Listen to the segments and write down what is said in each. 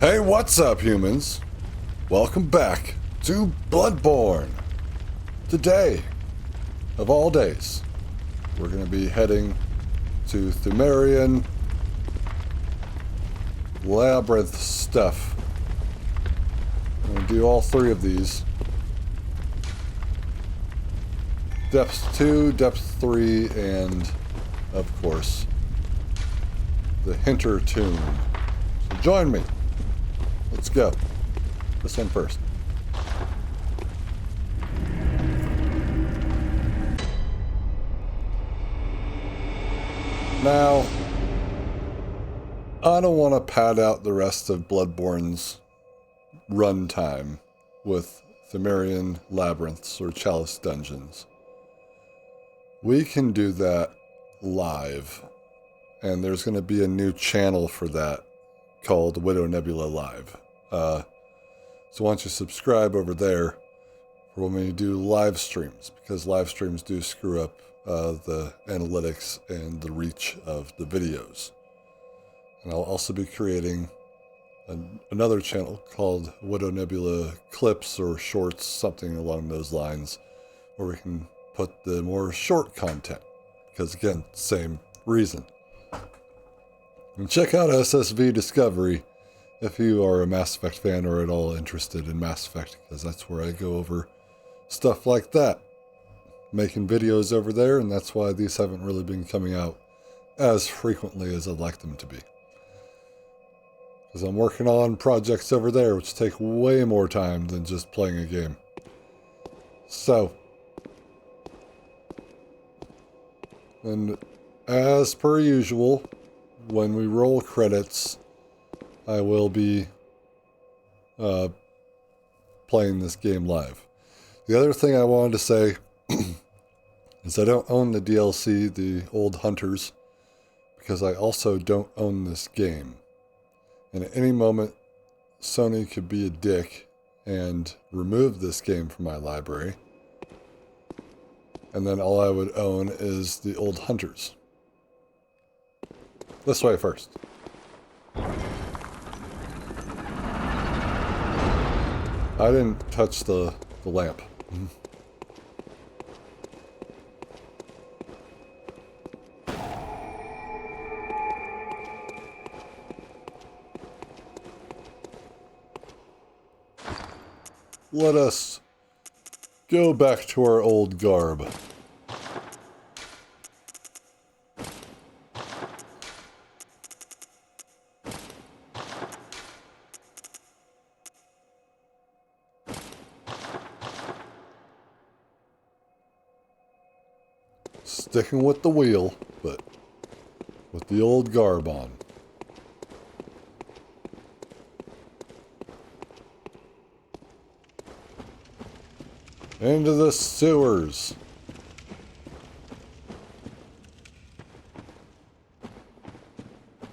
Hey, what's up, humans? Welcome back to Bloodborne. Today, of all days, we're going to be heading to Pthumerian Labyrinth stuff. I'm going to do all three of these. Depth 2, Depth 3, and, of course, the Hintertomb. So join me. Let's go. This one first. Now, I don't want to pad out the rest of Bloodborne's runtime with Pthumerian Labyrinths or Chalice Dungeons. We can do that live, and there's going to be a new channel for that called Widow Nebula Live. So why don't you subscribe over there for when we do live streams, because live streams do screw up the analytics and the reach of the videos. And I'll also be creating another channel called Widow Nebula Clips or Shorts, something along those lines, where we can put the more short content, because again, same reason. And check out SSV Discovery if you are a Mass Effect fan or at all interested in Mass Effect, because that's where I go over stuff like that. Making videos over there, and that's why these haven't really been coming out as frequently as I'd like them to be. Because I'm working on projects over there which take way more time than just playing a game. So, and as per usual, when we roll credits, I will be playing this game live. The other thing I wanted to say is I don't own the DLC, the Old Hunters, because I also don't own this game. And at any moment, Sony could be a dick and remove this game from my library. And then all I would own is the Old Hunters. This way first. I didn't touch the lamp. Let us go back to our old garb. Sticking with the wheel, but with the old garb on. Into the sewers.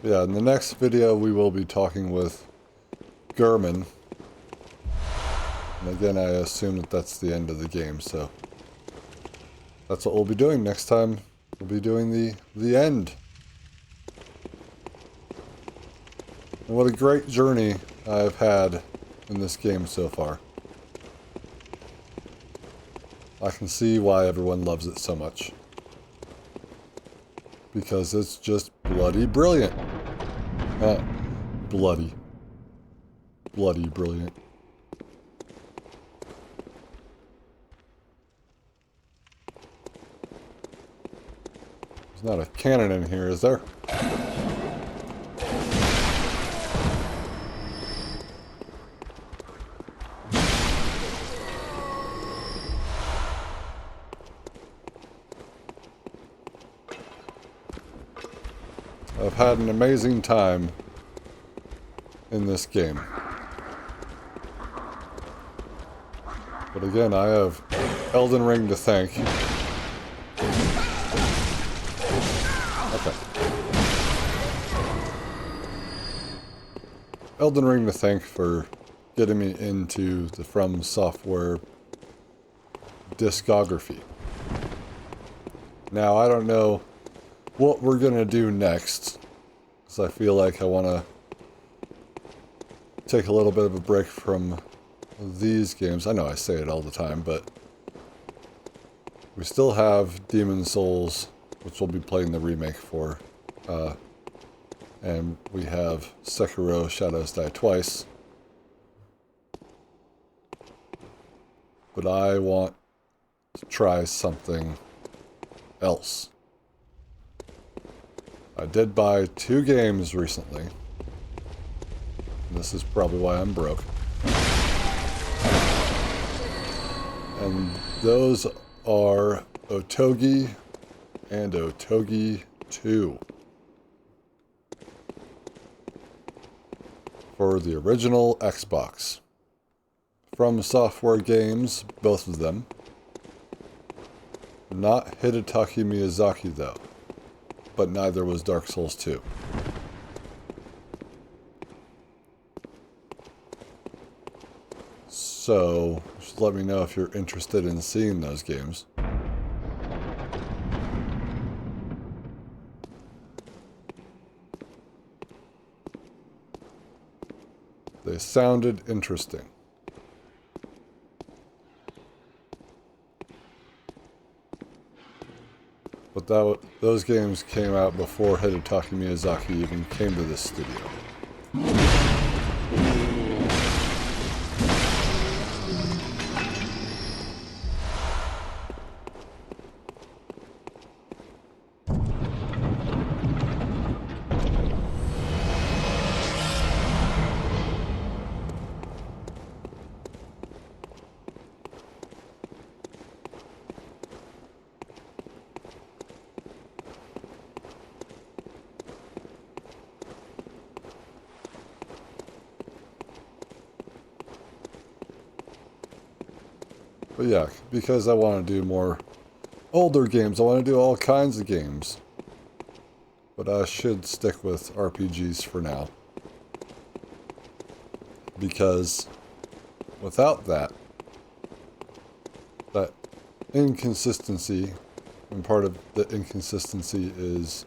Yeah, in the next video we will be talking with Gurman. And again, I assume that that's the end of the game, so that's what we'll be doing next time. We'll be doing the end. And what a great journey I've had in this game so far. I can see why everyone loves it so much. Because it's just bloody brilliant. Bloody brilliant. There's not a cannon in here, is there? I've had an amazing time in this game. But again, I have Elden Ring to thank. Okay. Elden Ring to thank for getting me into the From Software discography. Now, I don't know what we're gonna do next, because I feel like I want to take a little bit of a break from these games. I know I say it all the time, but we still have Demon Souls, which we'll be playing the remake for. And we have Sekiro Shadows Die Twice. But I want to try something else. I did buy 2 games recently. And this is probably why I'm broke. And those are Otogi and Otogi 2. For the original Xbox. From Software Games, both of them. Not Hidetaka Miyazaki though, but neither was Dark Souls 2. So, just let me know if you're interested in seeing those games. They sounded interesting. But those games came out before Hidetaka Miyazaki even came to this studio. But yeah, because I want to do more older games, I want to do all kinds of games. But I should stick with RPGs for now. Because without that inconsistency, and part of the inconsistency is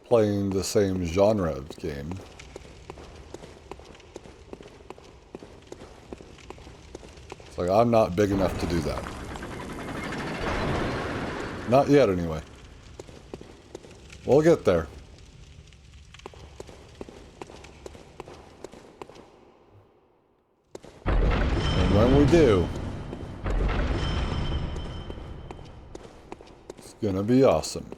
playing the same genre of game. It's like, I'm not big enough to do that. Not yet, anyway. We'll get there. And when we do, it's gonna be awesome.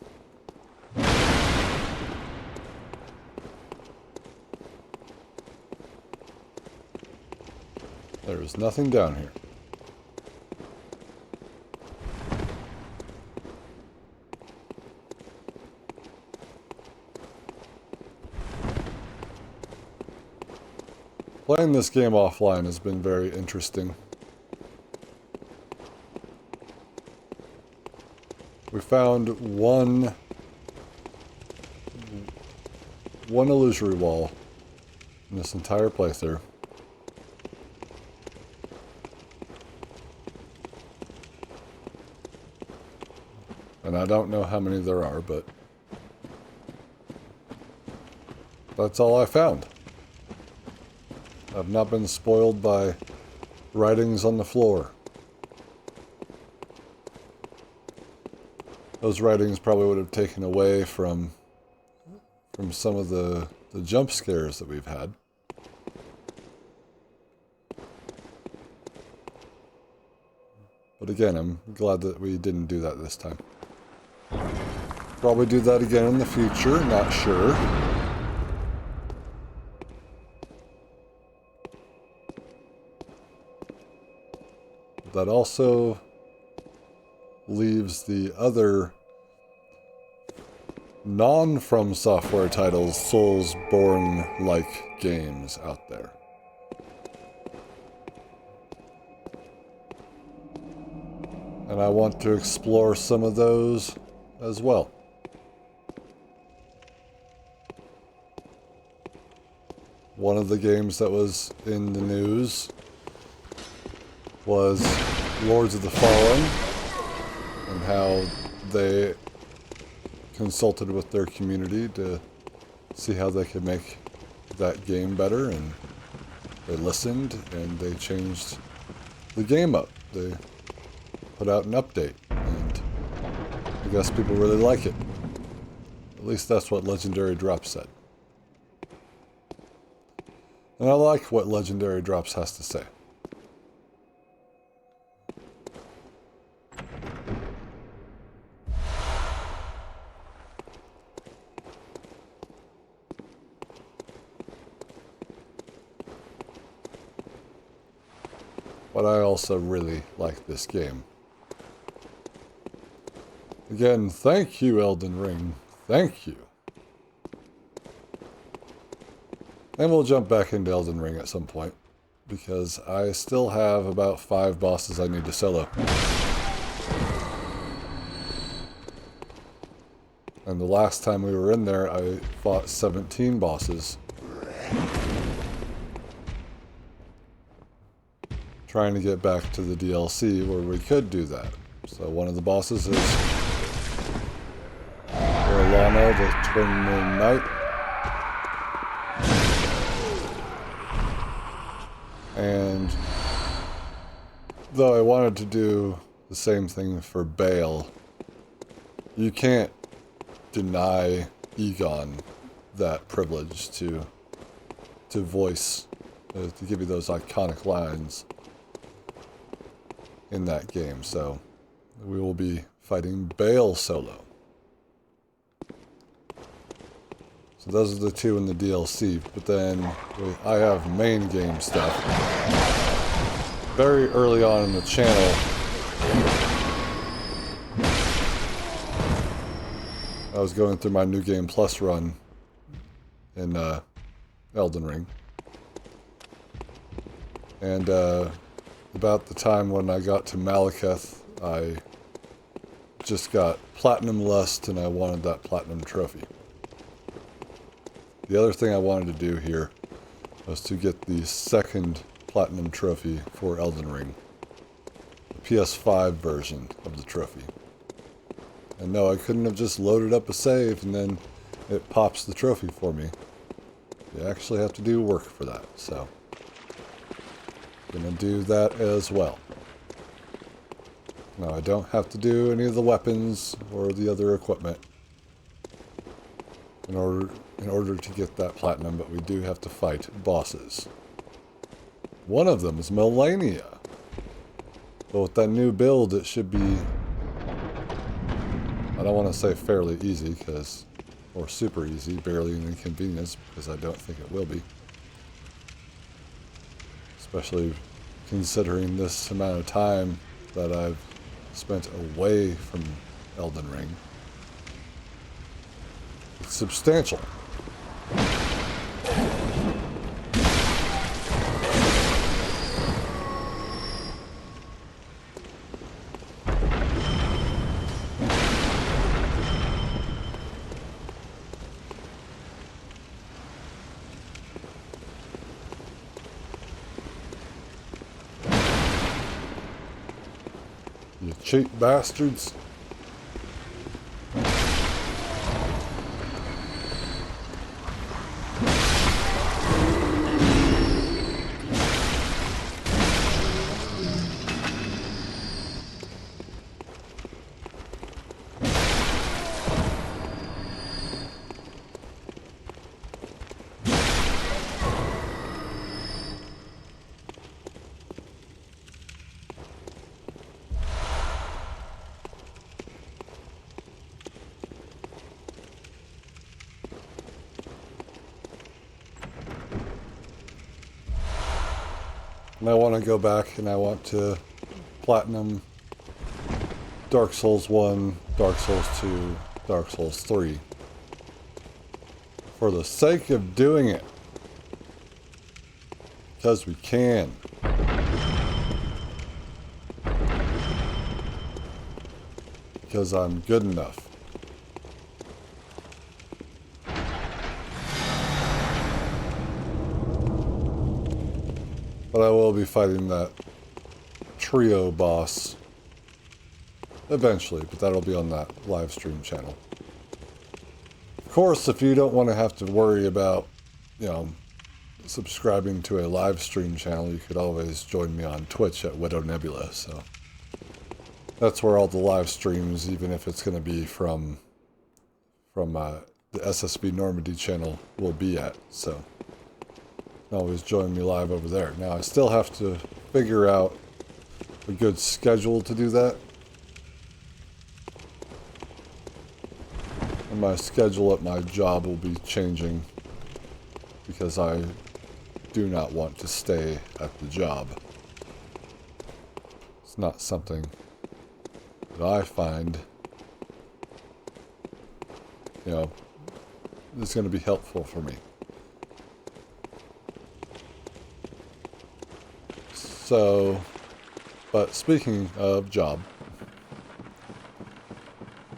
There is nothing down here. Playing this game offline has been very interesting. We found one illusory wall in this entire playthrough. And I don't know how many there are, but that's all I found. I've not been spoiled by writings on the floor. Those writings probably would have taken away from some of the jump scares that we've had. But again, I'm glad that we didn't do that this time. Probably do that again in the future, not sure. That also leaves the other non-From Software titles, Soulsborne-like games out there. And I want to explore some of those as well. One of the games that was in the news was Lords of the Fallen, and how they consulted with their community to see how they could make that game better, and they listened, and they changed the game up. They put out an update, and I guess people really like it. At least that's what Legendary Drops said. And I like what Legendary Drops has to say. But I also really like this game. Again, thank you, Elden Ring. Thank you. And we'll jump back into Elden Ring at some point, because I still have about 5 bosses I need to solo. And the last time we were in there, I fought 17 bosses. Trying to get back to the DLC where we could do that. So one of the bosses is Orlana, the Twin Moon Knight. And though I wanted to do the same thing for Bale, you can't deny Egon that privilege to voice, to give you those iconic lines in that game. So we will be fighting Bale solo. So those are the 2 in the DLC, but then I have main game stuff. Very early on in the channel, I was going through my New Game Plus run in Elden Ring. And about the time when I got to Malekith, I just got Platinum Lust, and I wanted that Platinum Trophy. The other thing I wanted to do here was to get the second Platinum Trophy for Elden Ring. The PS5 version of the trophy. And no, I couldn't have just loaded up a save and then it pops the trophy for me. You actually have to do work for that, so I'm gonna do that as well. Now I don't have to do any of the weapons or the other equipment in order to get that platinum, but we do have to fight bosses. One of them is Melania. But with that new build, it should be, I don't want to say fairly easy, or super easy, barely an inconvenience, because I don't think it will be. Especially considering this amount of time that I've spent away from Elden Ring. It's substantial. You cheap bastards. And I want to go back and I want to platinum Dark Souls 1, Dark Souls 2, Dark Souls 3. For the sake of doing it. Because we can. Because I'm good enough. But I will be fighting that trio boss eventually, but that'll be on that live stream channel. Of course, if you don't want to have to worry about, subscribing to a live stream channel, you could always join me on Twitch at Widow Nebula. So that's where all the live streams, even if it's going to be from the SSB Normandy channel, will be at. So you can always join me live over there. Now I still have to figure out a good schedule to do that. And my schedule at my job will be changing because I do not want to stay at the job. It's not something that I find, you know, is going to be helpful for me. So, but speaking of job,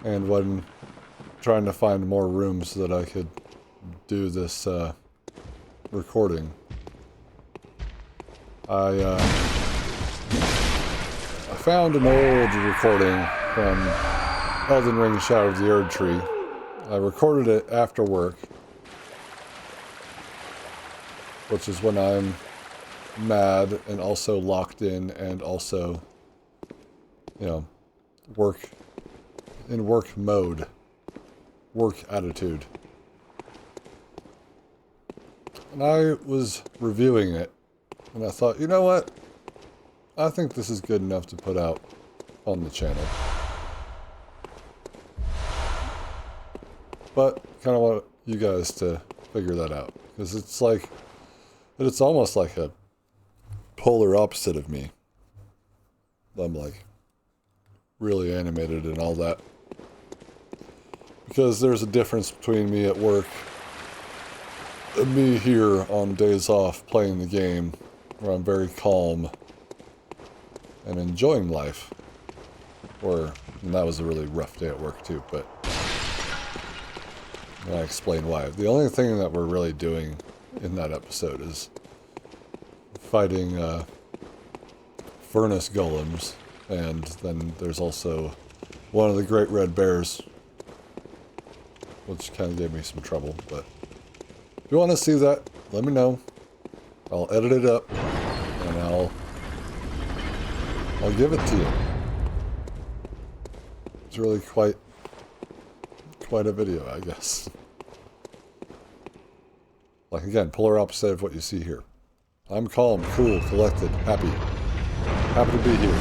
and when trying to find more rooms so that I could do this recording, I found an old recording from Elden Ring Shadow of the Erd Tree. I recorded it after work, which is when I'm mad and also locked in and also, you know, work mode, work attitude. And I was reviewing it, and I thought, you know what? I think this is good enough to put out on the channel. But kind of want you guys to figure that out, because it's almost like a polar opposite of me. I'm like really animated and all that, because there's a difference between me at work and me here on days off playing the game, where I'm very calm and enjoying life. And that was a really rough day at work too, but I explain why. The only thing that we're really doing in that episode is fighting furnace golems, and then there's also one of the great red bears, which kind of gave me some trouble. But if you want to see that, let me know. I'll edit it up and I'll give it to you. It's really quite a video, I guess. Like, again, polar opposite of what you see here. I'm calm, cool, collected, happy. Happy to be here.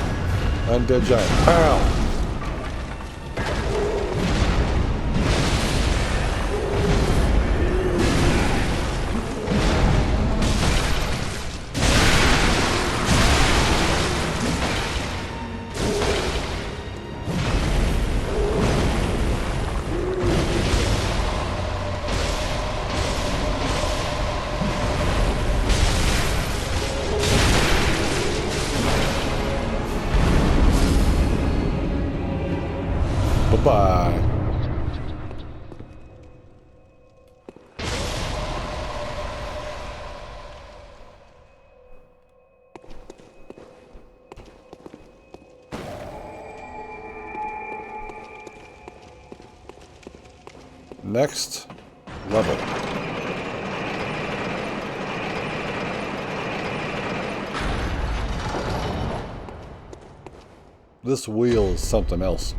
Undead giant. Pow! Bye-bye. Next level. This wheel is something else.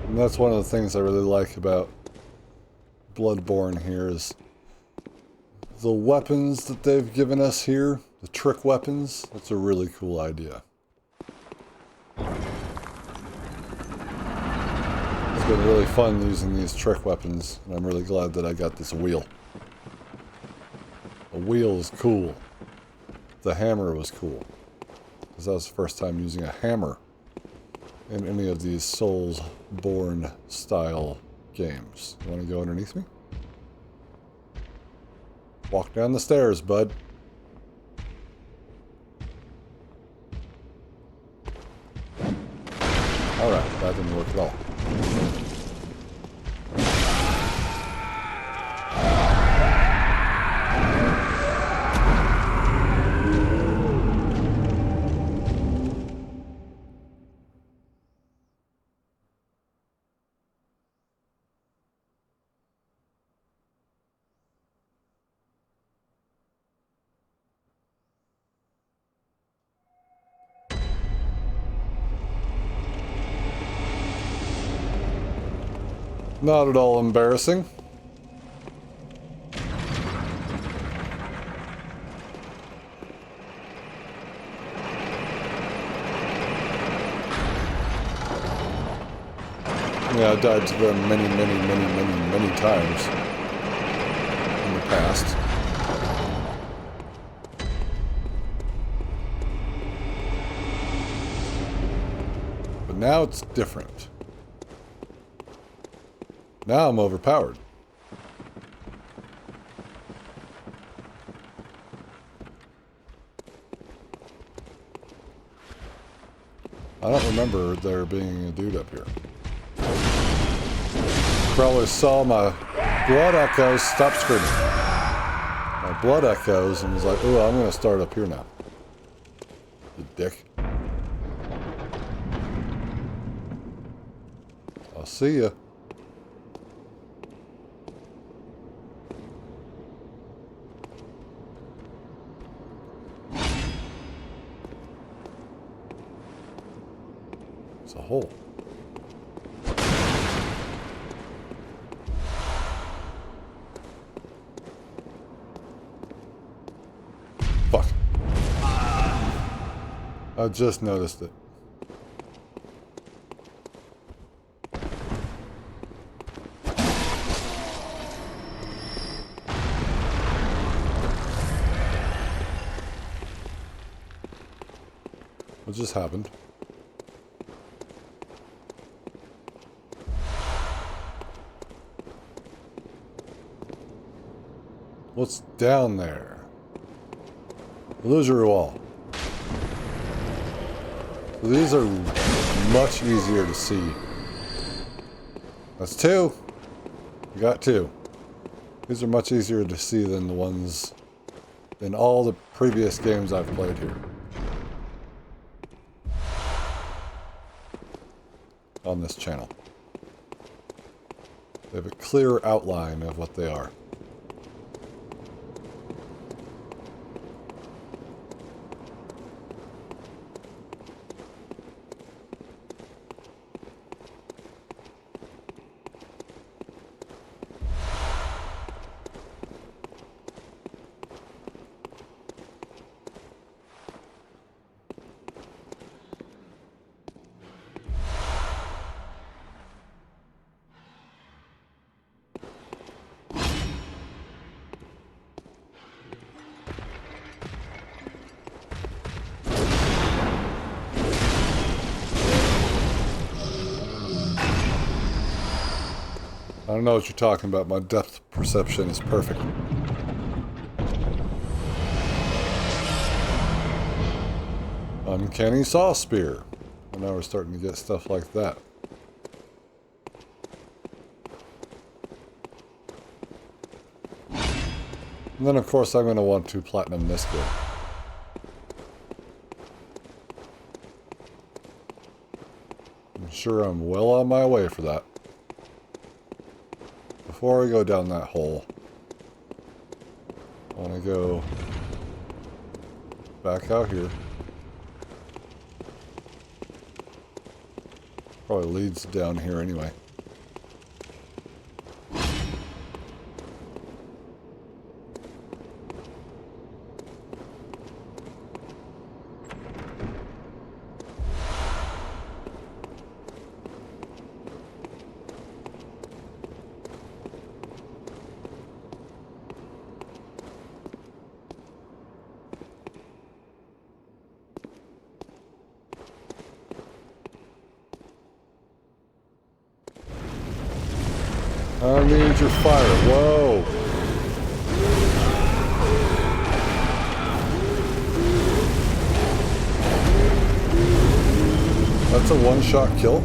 And that's one of the things I really like about Bloodborne here is the weapons that they've given us here, the trick weapons. That's a really cool idea. It's been really fun using these trick weapons, and I'm really glad that I got this wheel. The wheel is cool. The hammer was cool, because that was the first time using a hammer in any of these Soulsborne style games. You want to go underneath me? Walk down the stairs, bud. Alright, that didn't work at all. Not at all embarrassing. Yeah, I died to them many times in the past. But now it's different. Now I'm overpowered. I don't remember there being a dude up here. Probably saw my blood echoes. Stop screaming. My blood echoes and was like, "Ooh, I'm gonna start up here now." You dick. I'll see ya. It's a hole. Fuck. I just noticed it. What just happened? What's down there? Illusory wall. So these are much easier to see. That's two. We got two. These are much easier to see than the ones in all the previous games I've played here. On this channel. They have a clear outline of what they are. I don't know what you're talking about. My depth perception is perfect. Uncanny saw spear. And now we're starting to get stuff like that. And then of course I'm going to want to platinum this game. I'm sure I'm well on my way for that. Before I go down that hole, I want to go back out here. Probably leads down here anyway. I need your fire. Whoa. That's a one-shot kill?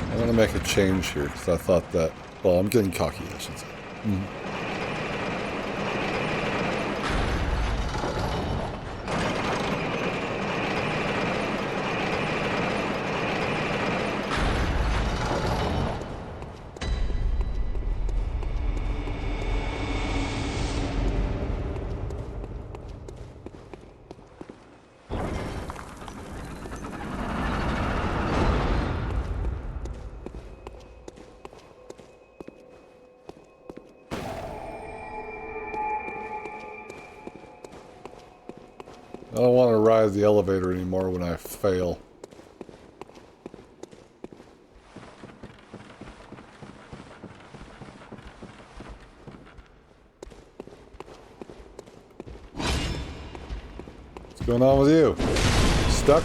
I'm going to make a change here because I thought that, well, I'm getting cocky, I should say. ride the elevator anymore when I fail. What's going on with you? Stuck?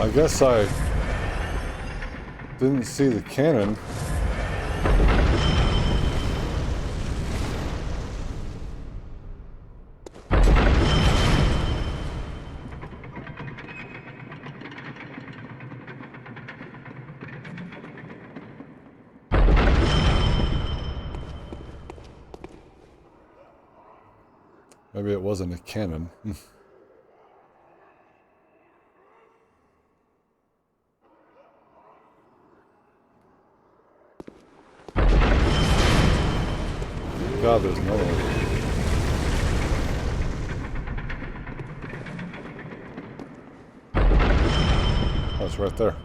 I guess I didn't see the cannon. Maybe it wasn't a cannon. God, there's another one. Oh, it's right there.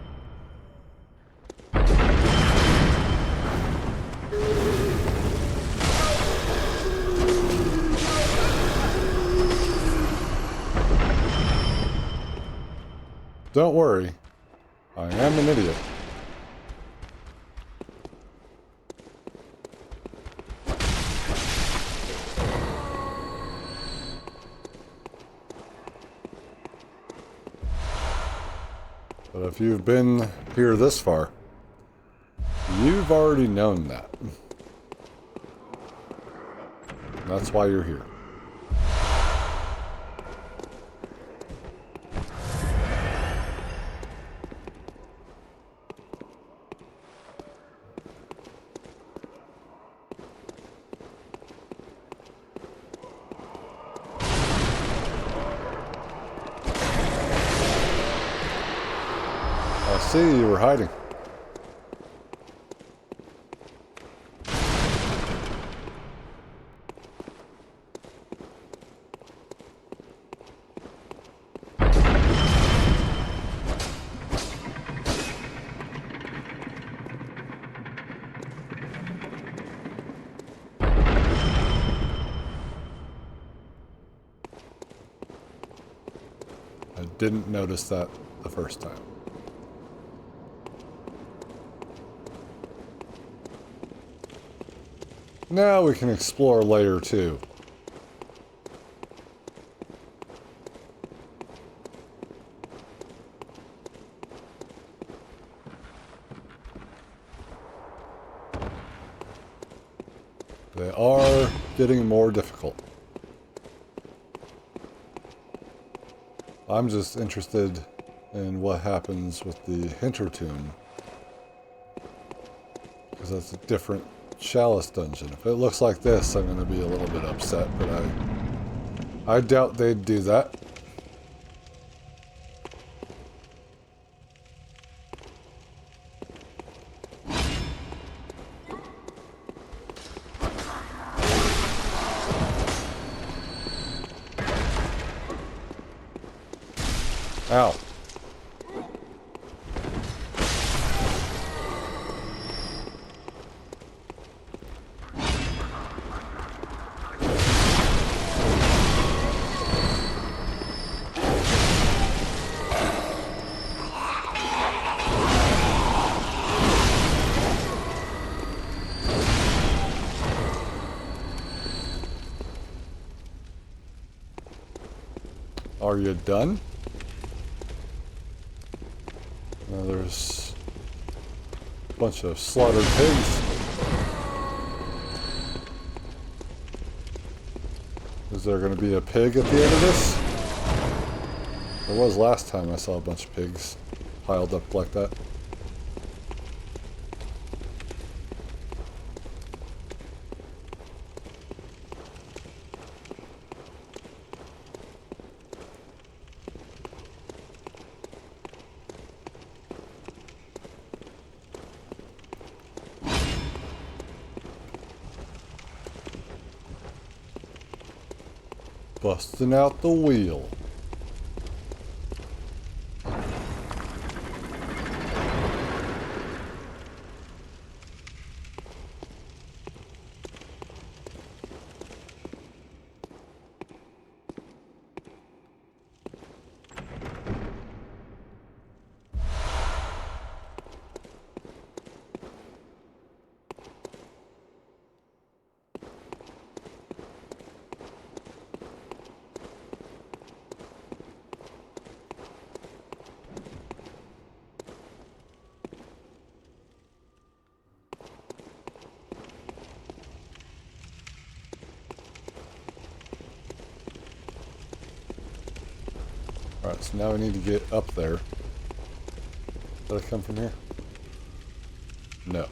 Don't worry, I am an idiot. But if you've been here this far, you've already known that. That's why you're here. I see you were hiding. I didn't notice that the first time. Now we can explore layer 2. They are getting more difficult. I'm just interested in what happens with the Hintertomb, because that's a different Chalice Dungeon. If it looks like this, I'm going to be a little bit upset, but I doubt they'd do that. Ow. Are you done? There's a bunch of slaughtered pigs. Is there going to be a pig at the end of this? There was last time I saw a bunch of pigs piled up like that. Busting out the wheel. Alright, so now we need to get up there. Did I come from here? No.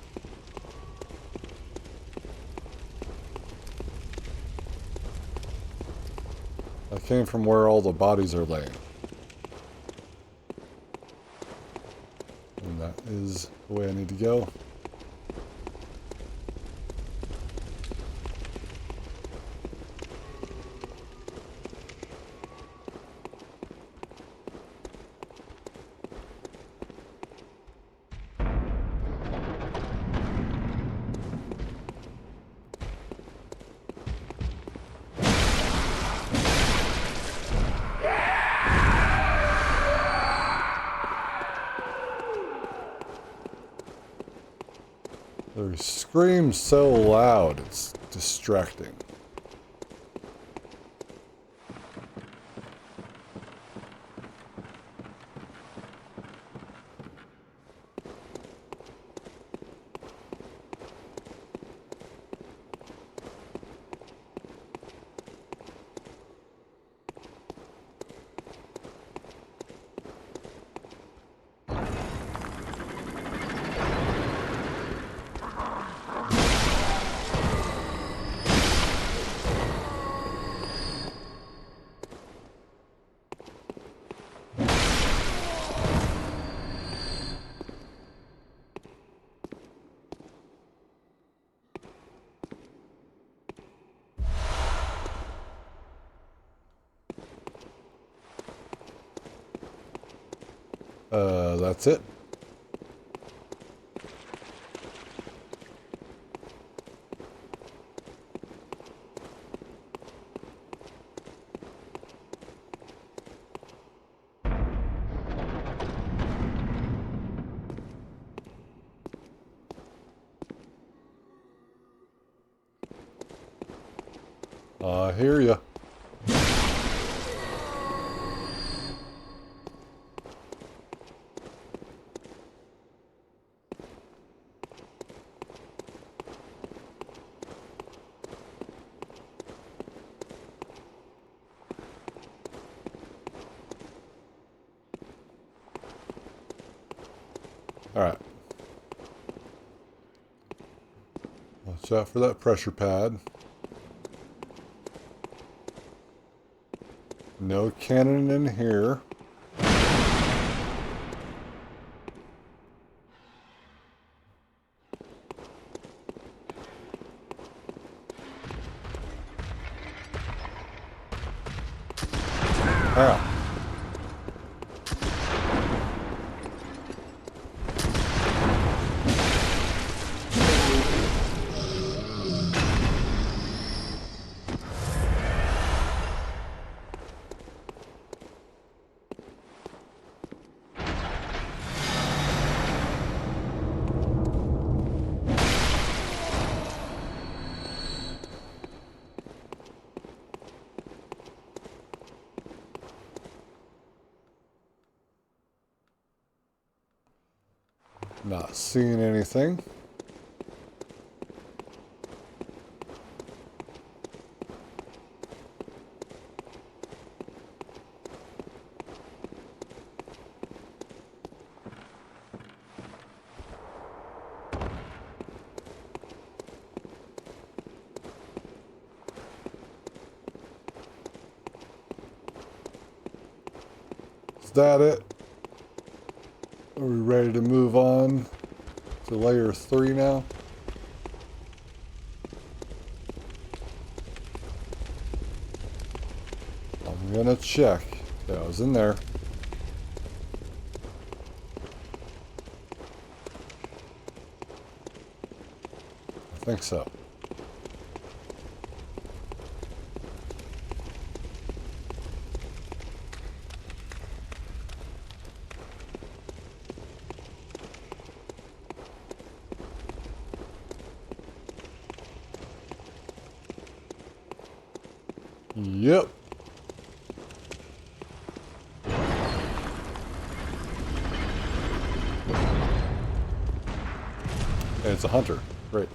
I came from where all the bodies are laying. And that is the way I need to go. They scream so loud, it's distracting. That's it. I hear ya. Alright. Watch out for that pressure pad. No cannon in here. Ah. Not seeing anything. Is that it? Are we ready to move on to layer 3 now? I'm gonna check. Yeah, I was in there. I think so. Yep. And it's a hunter. Great.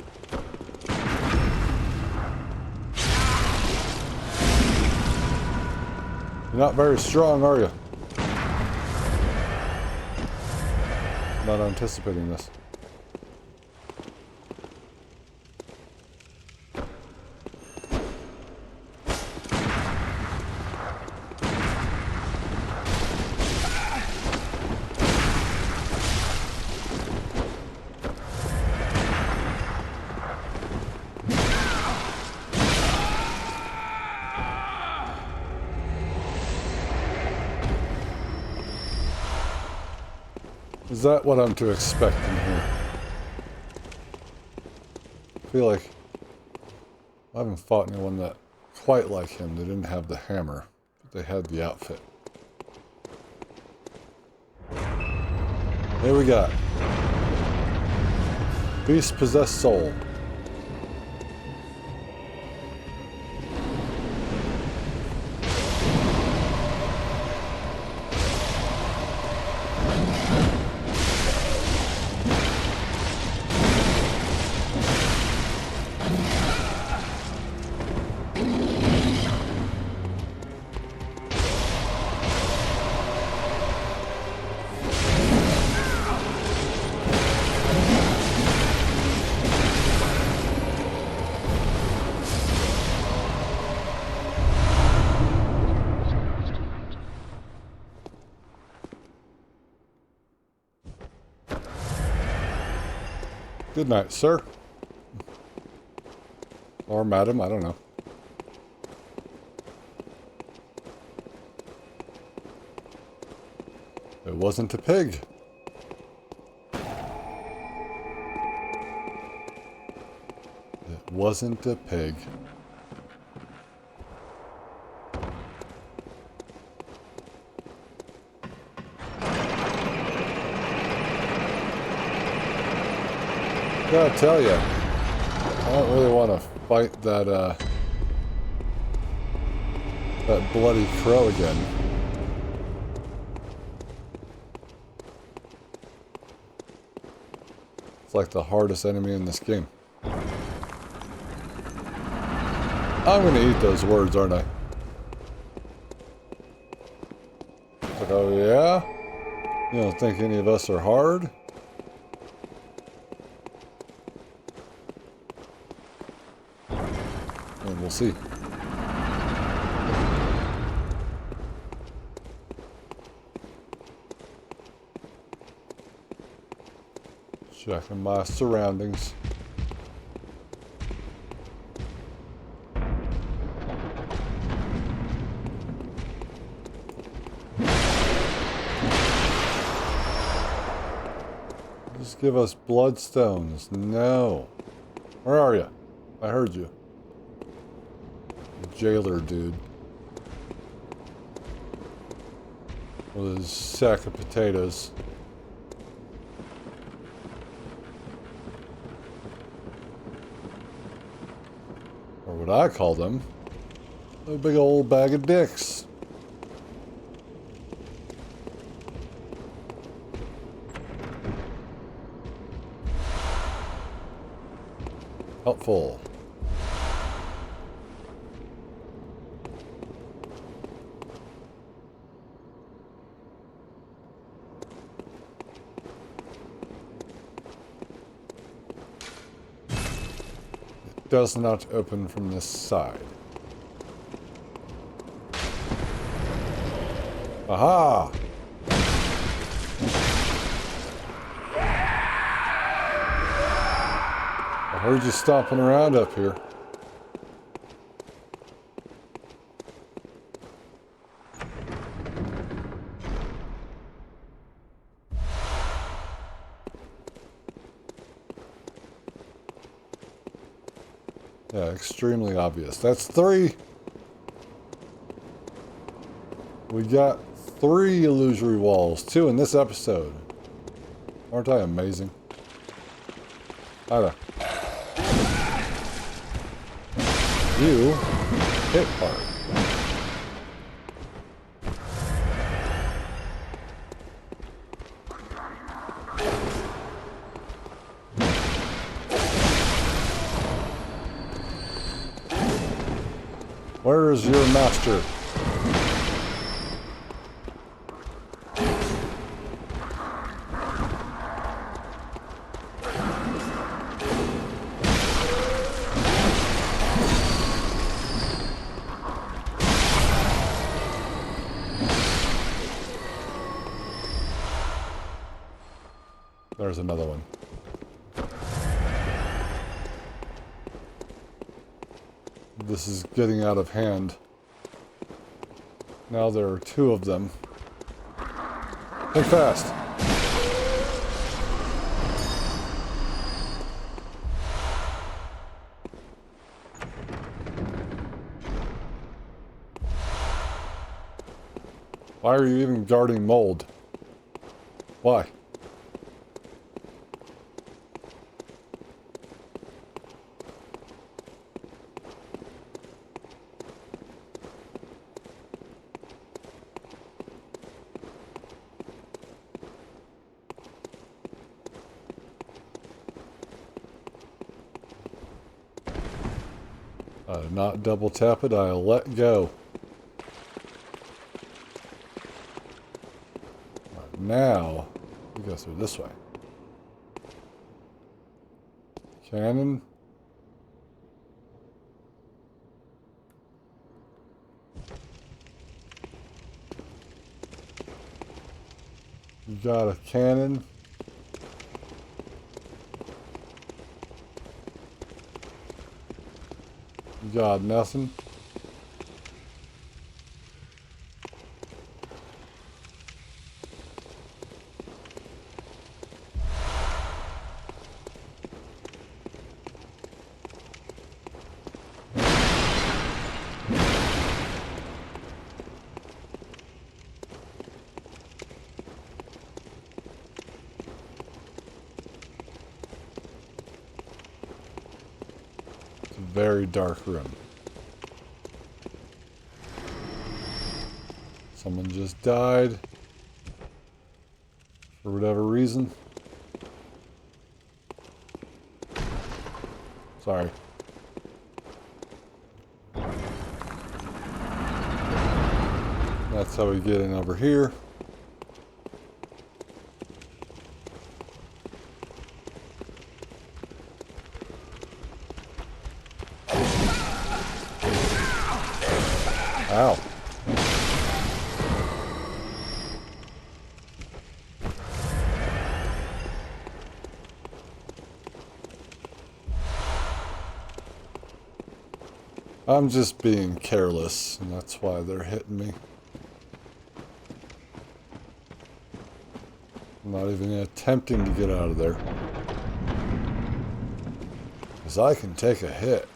You're not very strong, are you? Not anticipating this. Is that what I'm to expect in here? I feel like I haven't fought anyone that quite like him. They didn't have the hammer, but they had the outfit. Here we got Beast-Possessed Soul. Good night, sir. Or madam, I don't know. It wasn't a pig. It wasn't a pig. Gotta tell you, I don't really want to fight that, that bloody crow again. It's like the hardest enemy in this game. I'm gonna eat those words, aren't I? It's like, oh yeah? You don't think any of us are hard? And we'll see. Checking my surroundings. Just give us bloodstones. No. Where are you? I heard you. Jailer dude. With his sack of potatoes. Or what I call them, a big old bag of dicks. Helpful. It does not open from this side. Aha! I heard you stomping around up here. Yeah, extremely obvious. That's 3. We got 3 illusory walls, 2 in this episode. Aren't I amazing? Ida. You hit hard. Where is your master? There's another one. This is getting out of hand. Now there are 2 of them. Think fast! Why are you even guarding mold? Why? I did not double tap it, I'll let go. Right, now, we go through this way. Cannon. You got a cannon. You got nothing. It's a very dark room. Someone just died for whatever reason. Sorry. That's how we get in over here. Ow. I'm just being careless, and that's why they're hitting me. I'm not even attempting to get out of there. Because I can take a hit.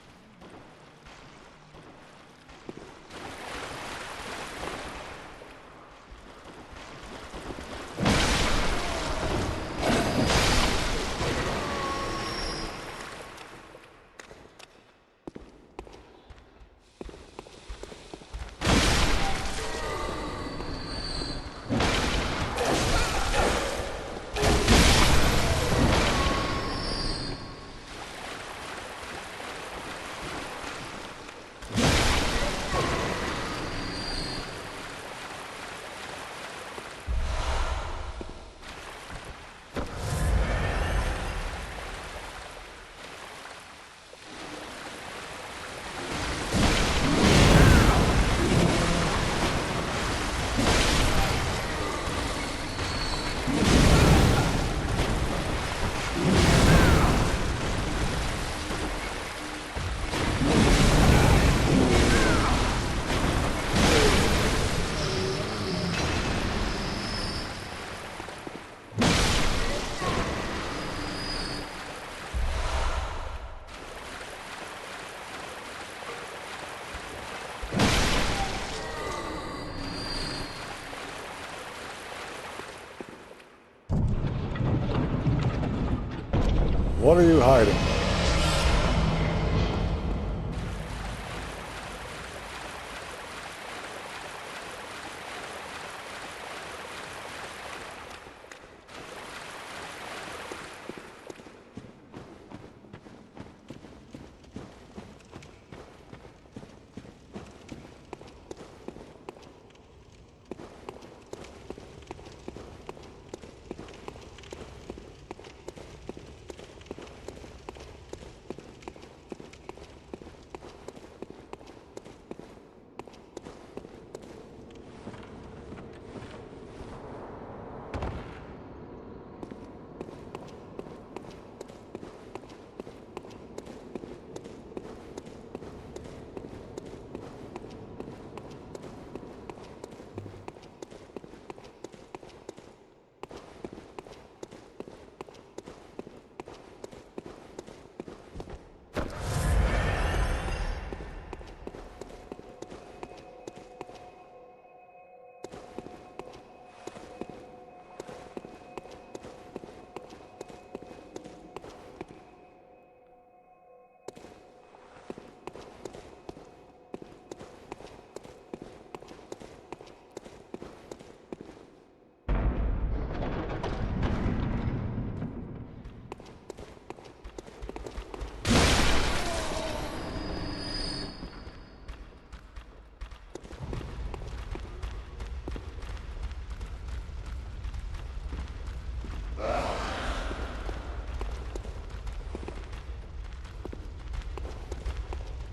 What are you hiding?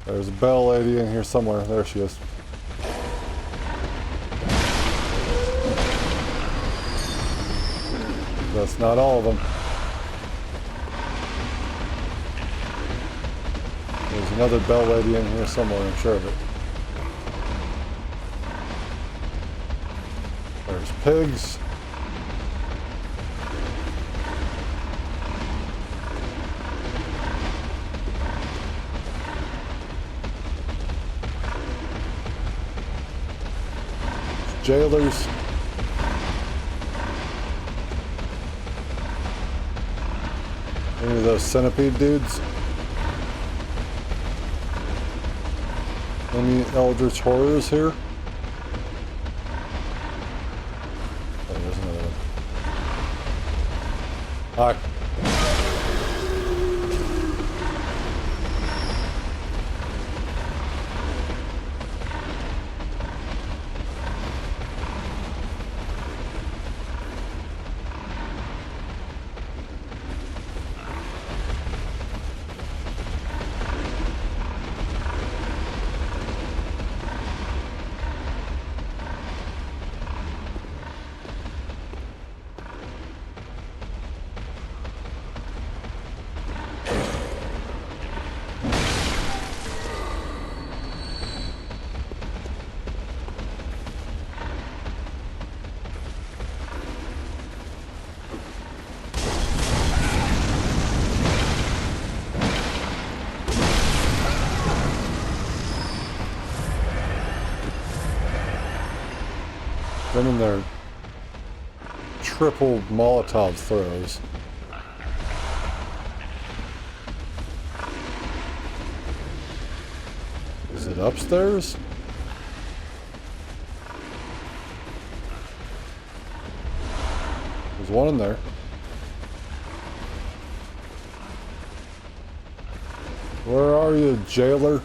There's a bell lady in here somewhere. There she is. That's not all of them. There's another bell lady in here somewhere, I'm sure of it. There's pigs. Jailers. Any of those centipede dudes? Any eldritch horrors here? Oh, there's another one. Hi. Them in their triple Molotov throws. Is it upstairs? There's one in there. Where are you, jailer?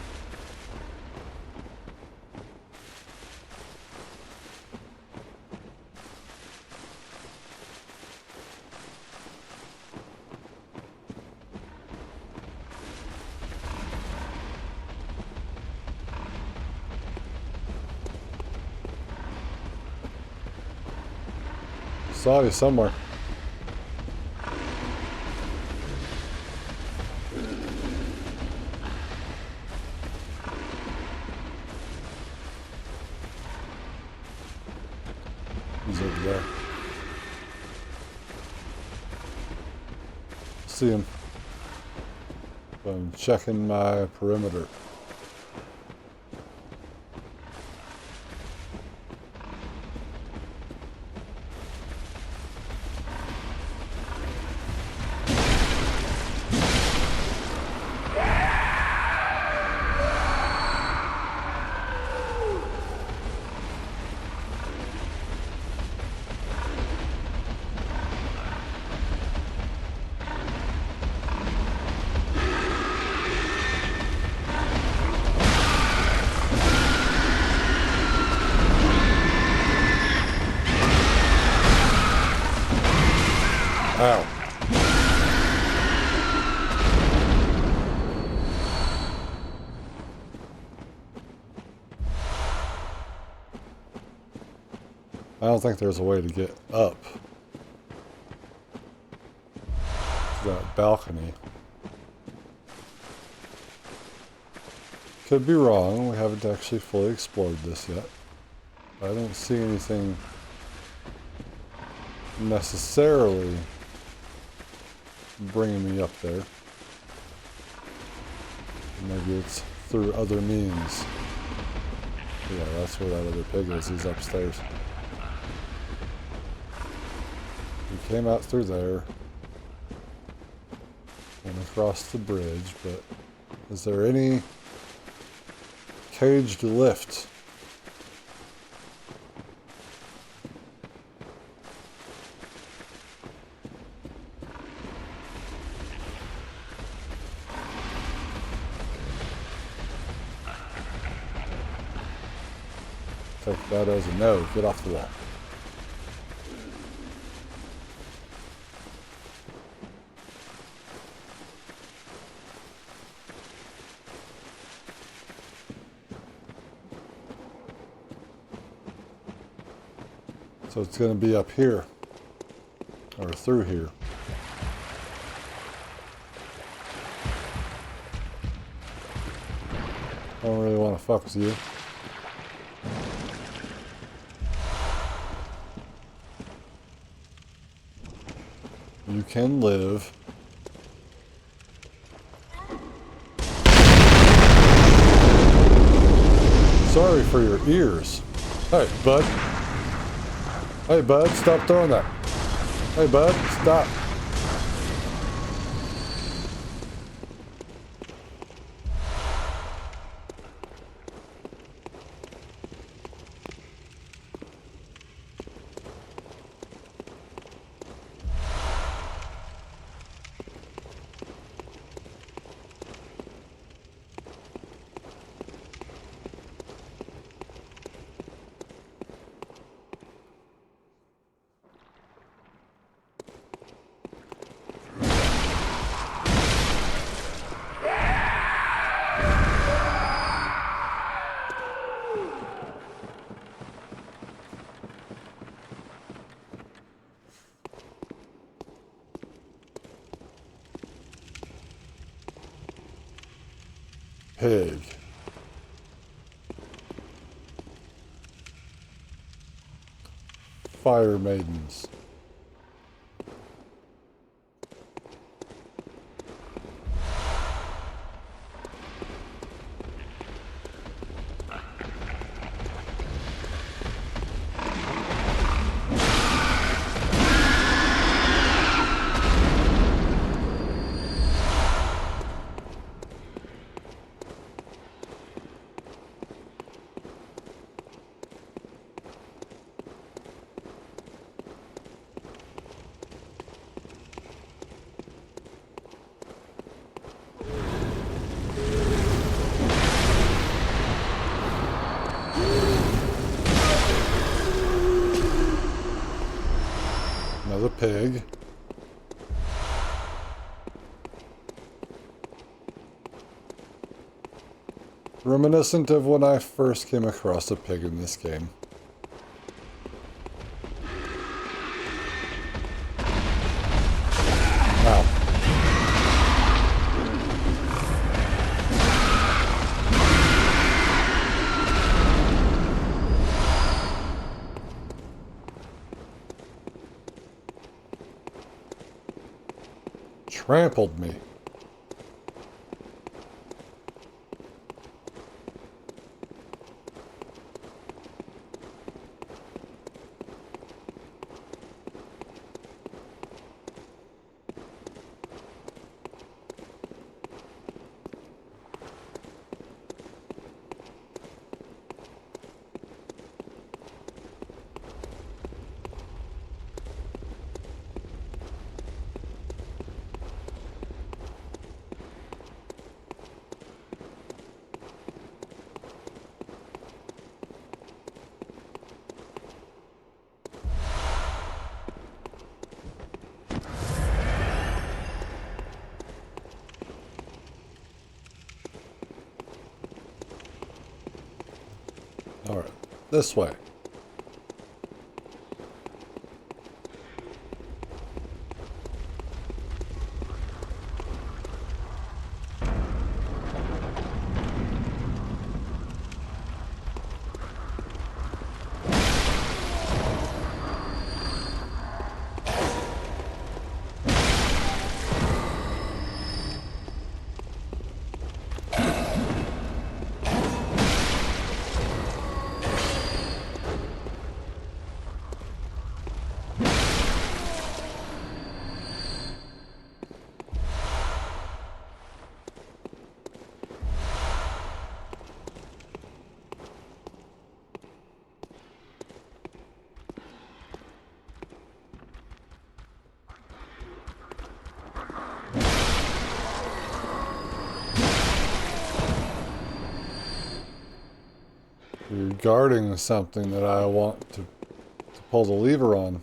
Saw you somewhere. He's over there. See him. I'm checking my perimeter. Ow. I don't think there's a way to get up to that balcony. Could be wrong. We haven't actually fully explored this yet. I don't see anything necessarily bringing me up there. Maybe it's through other means. Yeah, that's where that other pig is. He's upstairs. We came out through there and across the bridge, but is there any caged lift? Take that as a no. Get off the wall. So it's going to be up here, or through here. I don't really want to fuck with you. You can live. Sorry for your ears. Hey, bud. Hey, bud, stop throwing that. Hey, bud, stop. Pig. Fire maidens. Another pig. Reminiscent of when I first came across a pig in this game. Wow. Trampled me. This way. You're guarding something that I want to pull the lever on.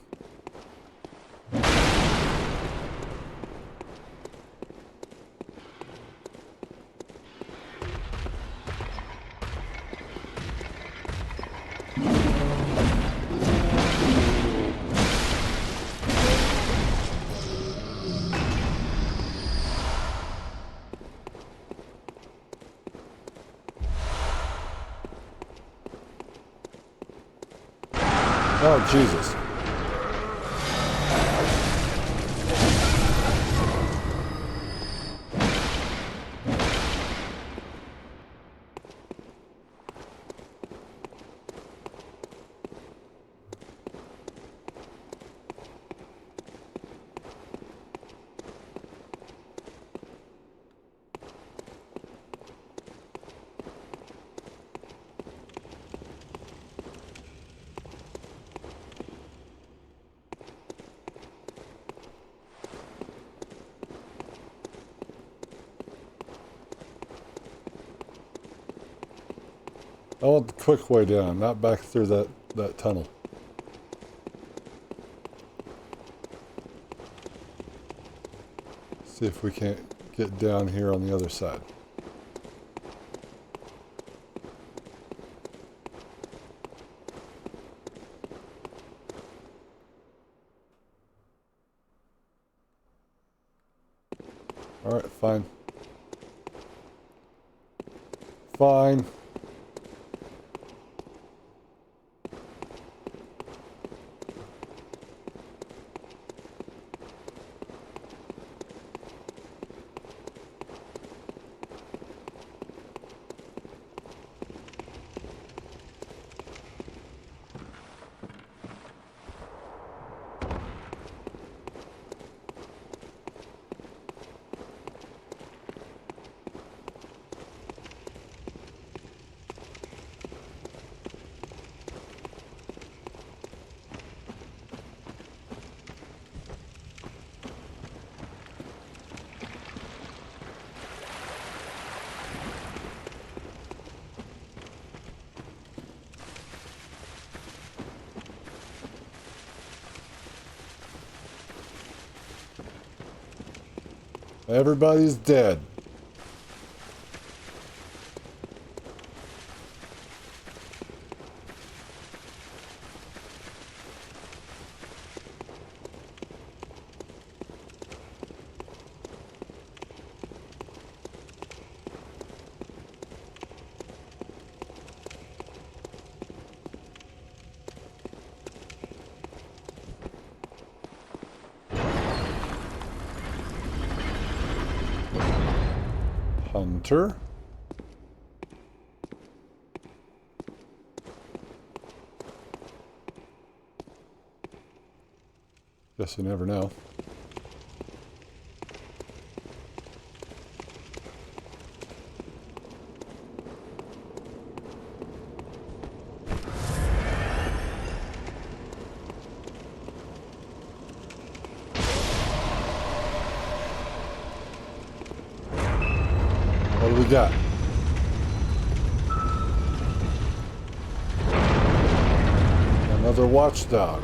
Oh, Jesus. I want the quick way down, not back through that tunnel. See if we can't get down here on the other side. All right, fine. Fine. Everybody's dead. Hunter. Guess you never know. What do we got? Another watchdog.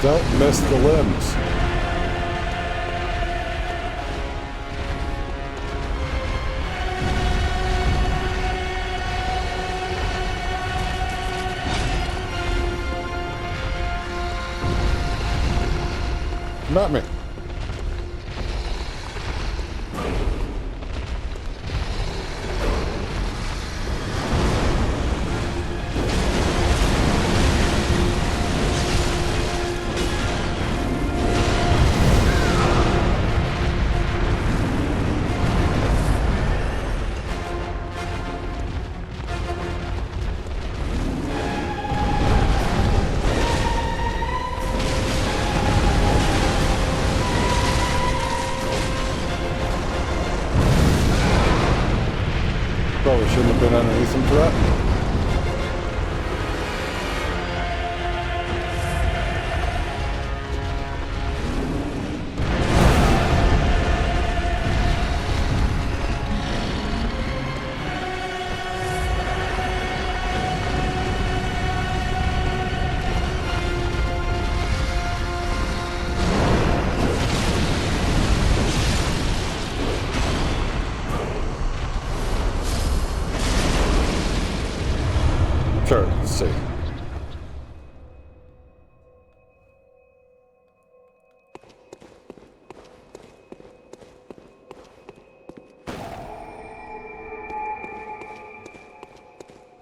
Don't miss the limbs. Not me. Probably shouldn't have been underneath him for that. Sure, let's see.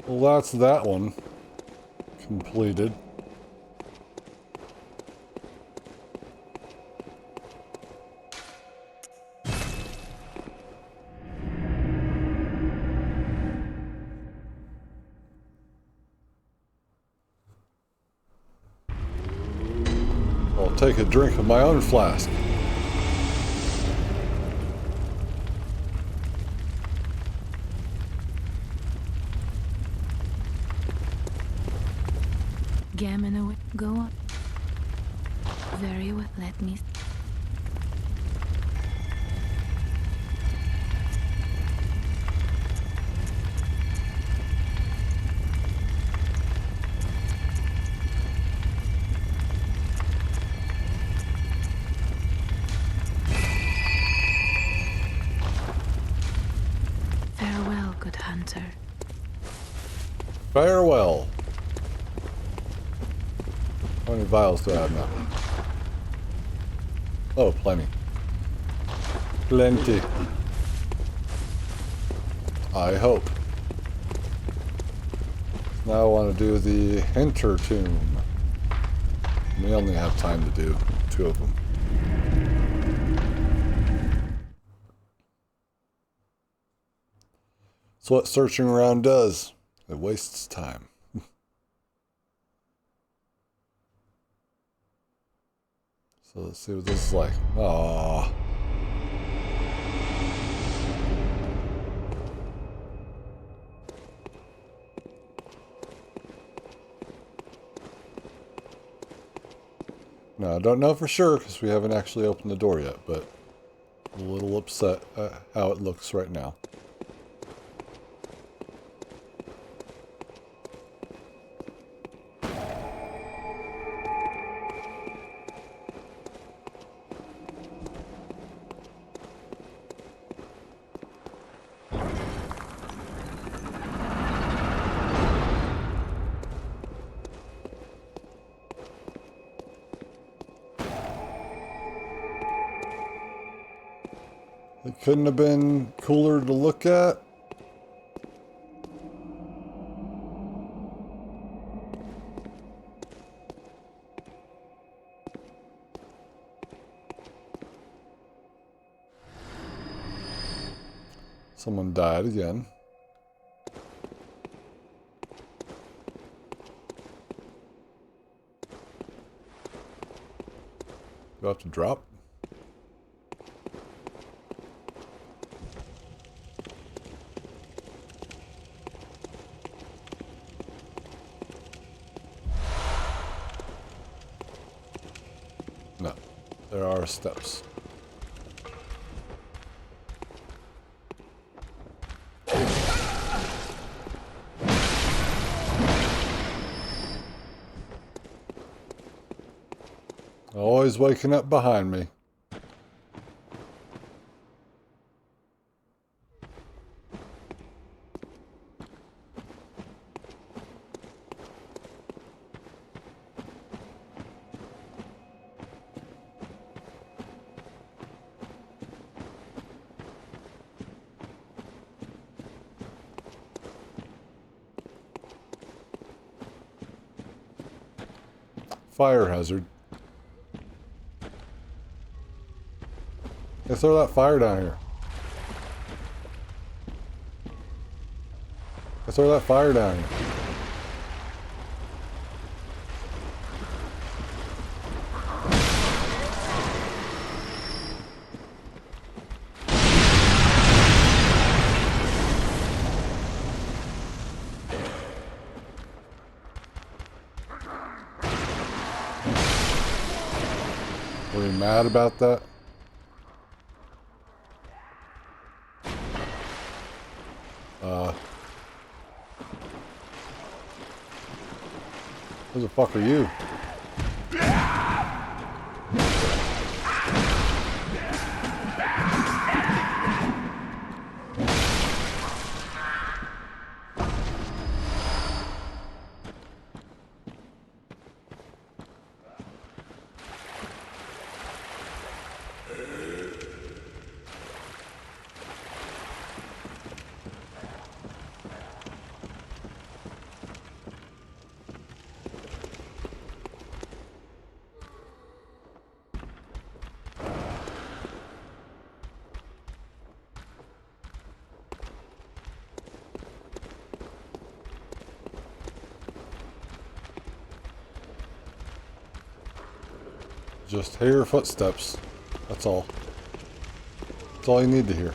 Well, that's that one completed. I'll take a drink of my own flask. Gammon, go on. Very well, let me. Farewell, good hunter. Farewell. How many vials do I have now? Oh, plenty. Plenty. I hope. Now I want to do the Hintertomb. We only have time to do 2 of them. It's what searching around does. It wastes time. So let's see what this is like. Aww. Now, I don't know for sure because we haven't actually opened the door yet, but I'm a little upset at how it looks right now. It couldn't have been cooler to look at. Someone died again. Do I have to drop? No, there are steps. always waking up behind me. Fire hazard. Hey, throw that fire down here. Hey, throw that fire down here. Were you mad about that? Who the fuck are you? Just hear footsteps. That's all. That's all you need to hear.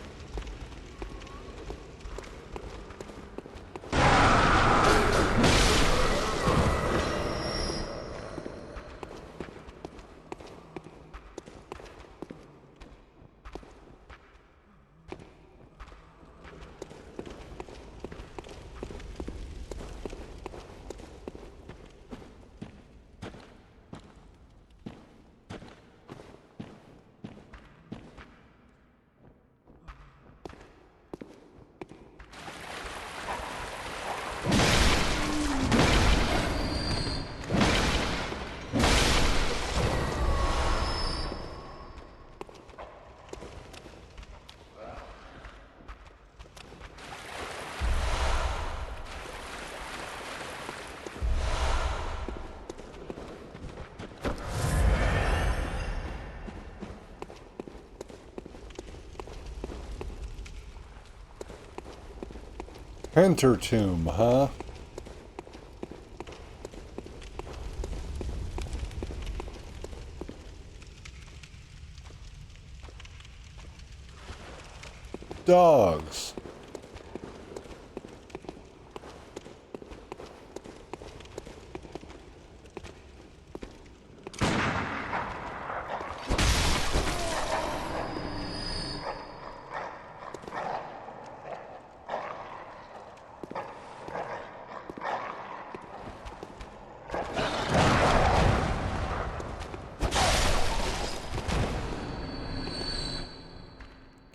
Hintertomb, huh? Dogs.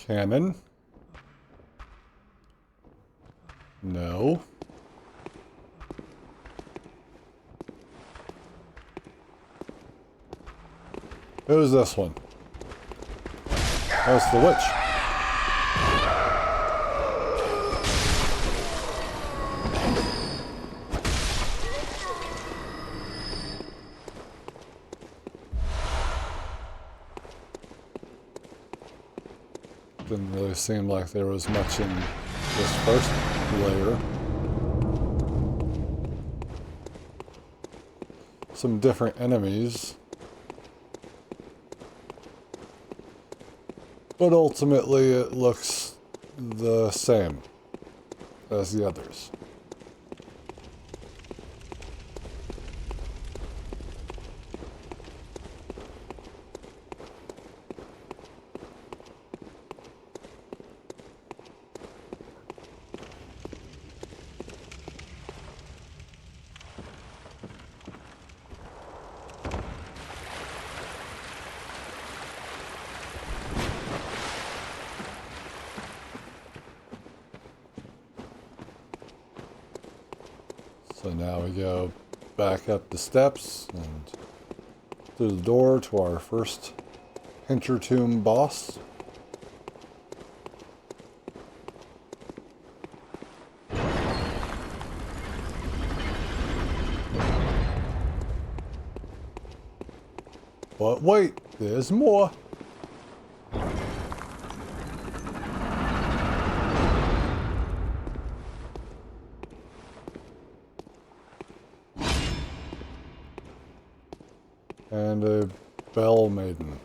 Cannon? No. Who's this one? That's the witch. Didn't really seem like there was much in this first layer. Some different enemies. But ultimately it looks the same as the others. So now we go back up the steps and through the door to our first Hintertomb boss. But wait, there's more. And a bell maiden.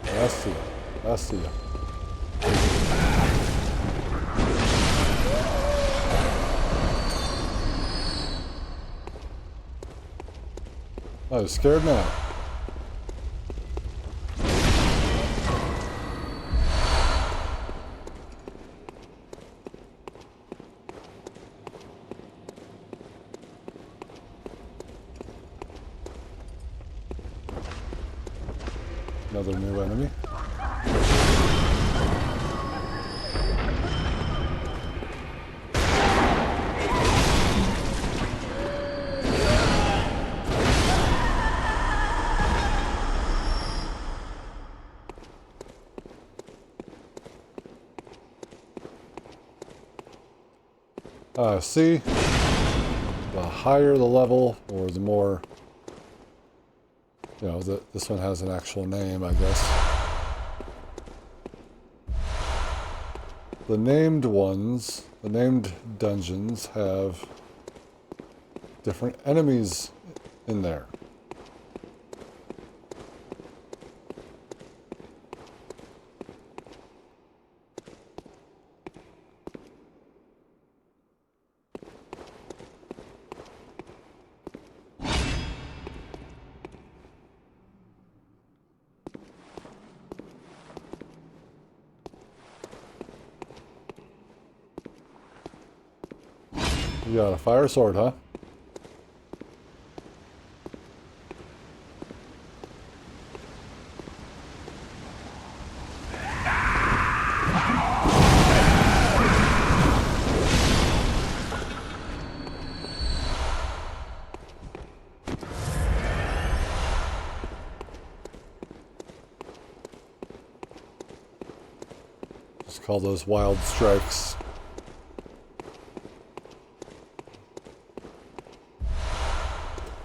I see it. I see it. I was scared now. Another new enemy. See, the higher the level, or the more, you know, this one has an actual name, I guess. The named ones, the named dungeons have different enemies in there. You got a fire sword, huh? Just call those wild strikes.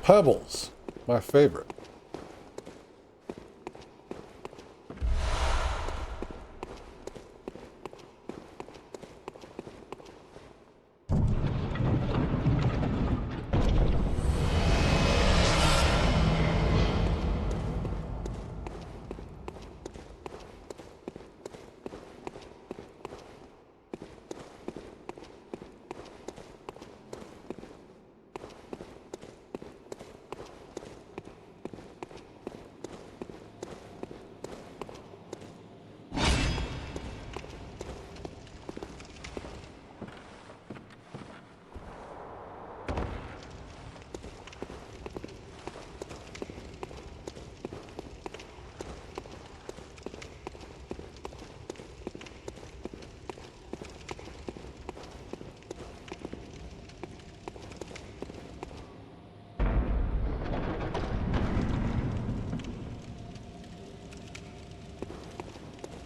Pebbles, my favorite.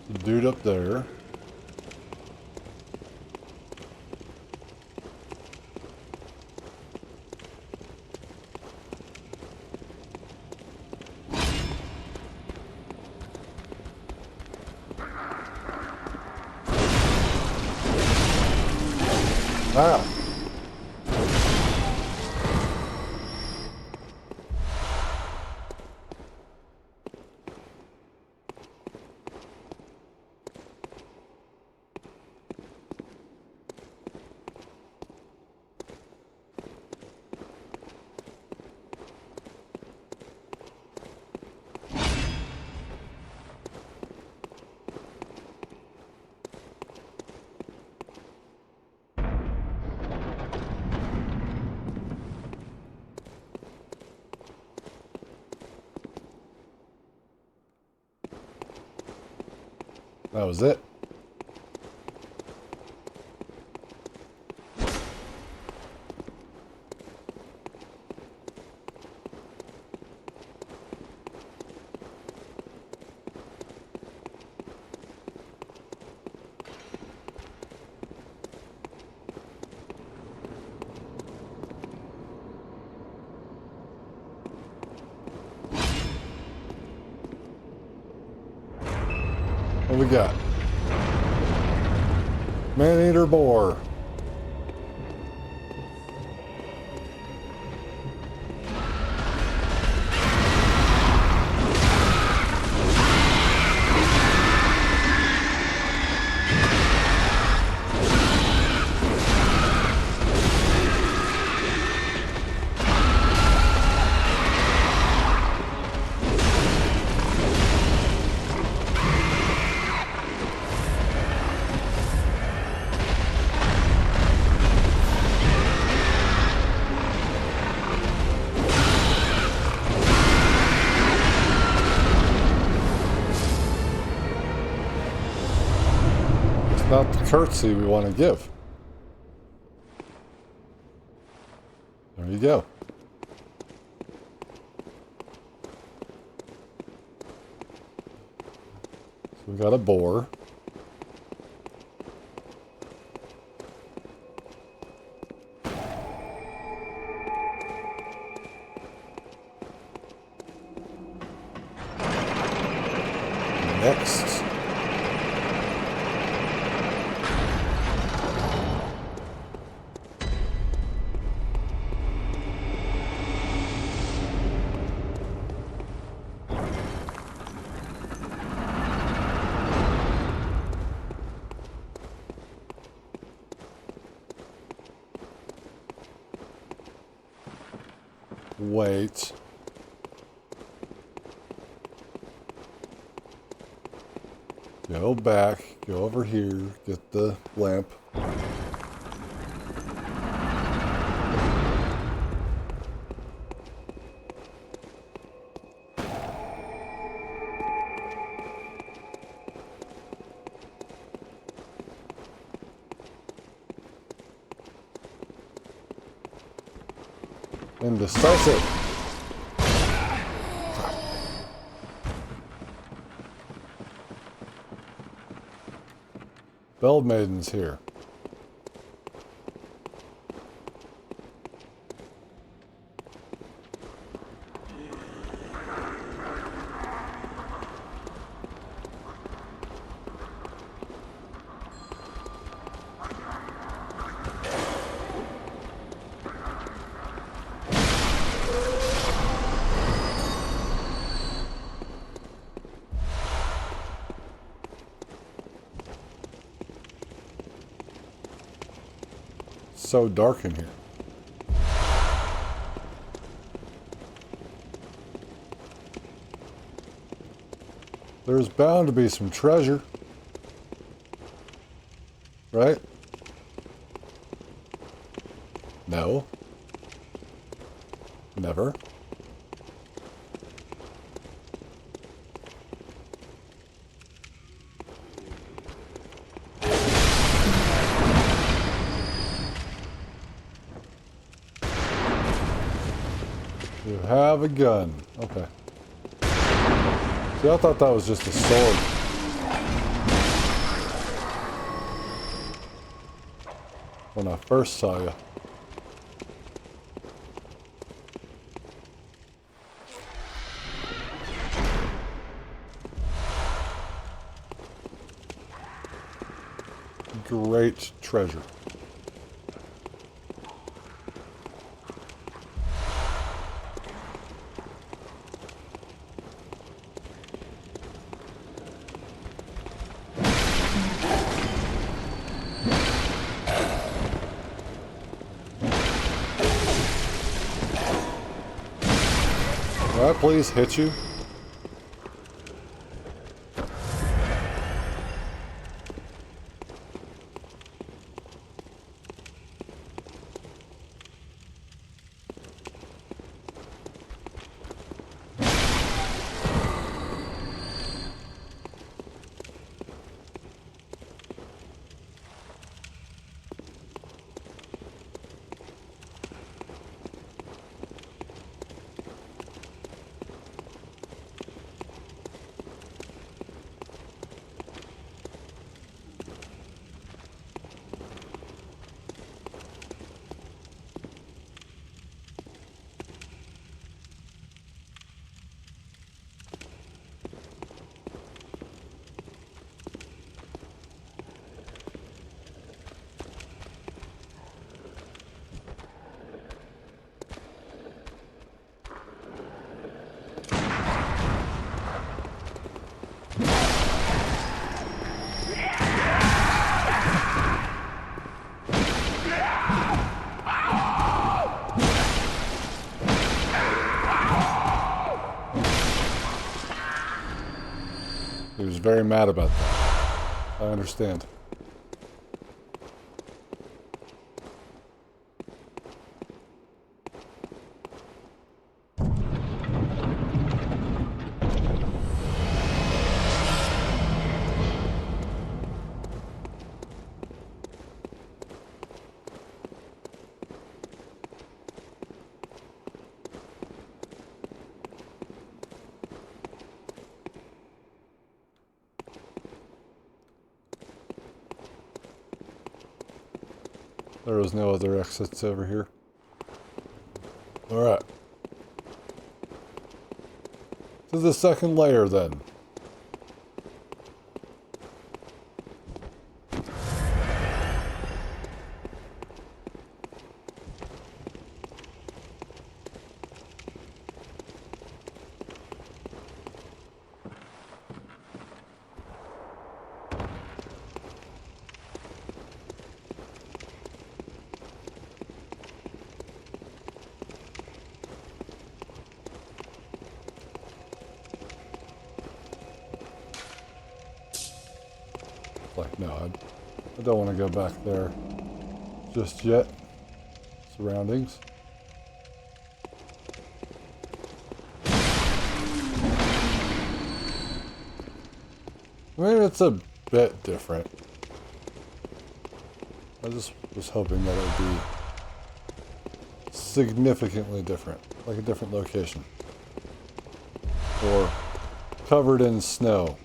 The dude up there. Wow. That was it. What we got? Man-eater boar. Not the curtsy we want to give. There you go. So we got a boar. Next. Wait. Go back, go over here, get the lamp. Indecisive. Bell Maiden's here. So dark in here. There's bound to be some treasure. Right? No. Never. You have a gun. Okay. See, I thought that was just a sword. When I first saw you. Great treasure. Can I please hit you? He was very mad about that. I understand. There was no other exits over here. Alright. To the second layer then. Like, no, I don't want to go back there just yet. Surroundings. I mean, it's a bit different. I just was hoping that it would be significantly different. Like a different location. Or covered in snow.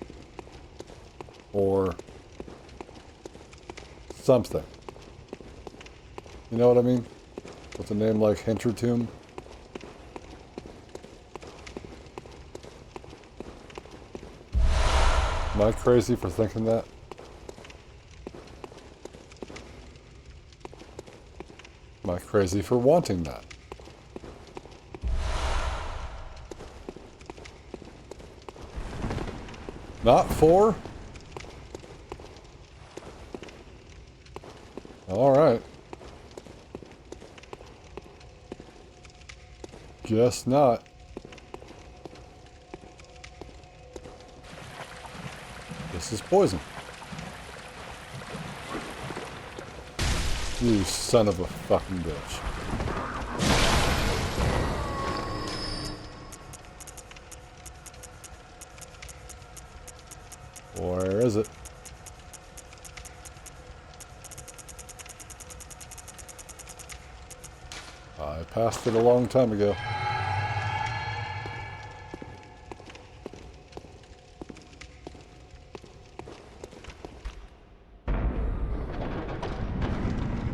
Or something. You know what I mean? With a name like Hintertomb. Am I crazy for thinking that? Am I crazy for wanting that? Not for? Alright. Guess not. This is poison. You son of a fucking bitch. Where is it? I passed it a long time ago.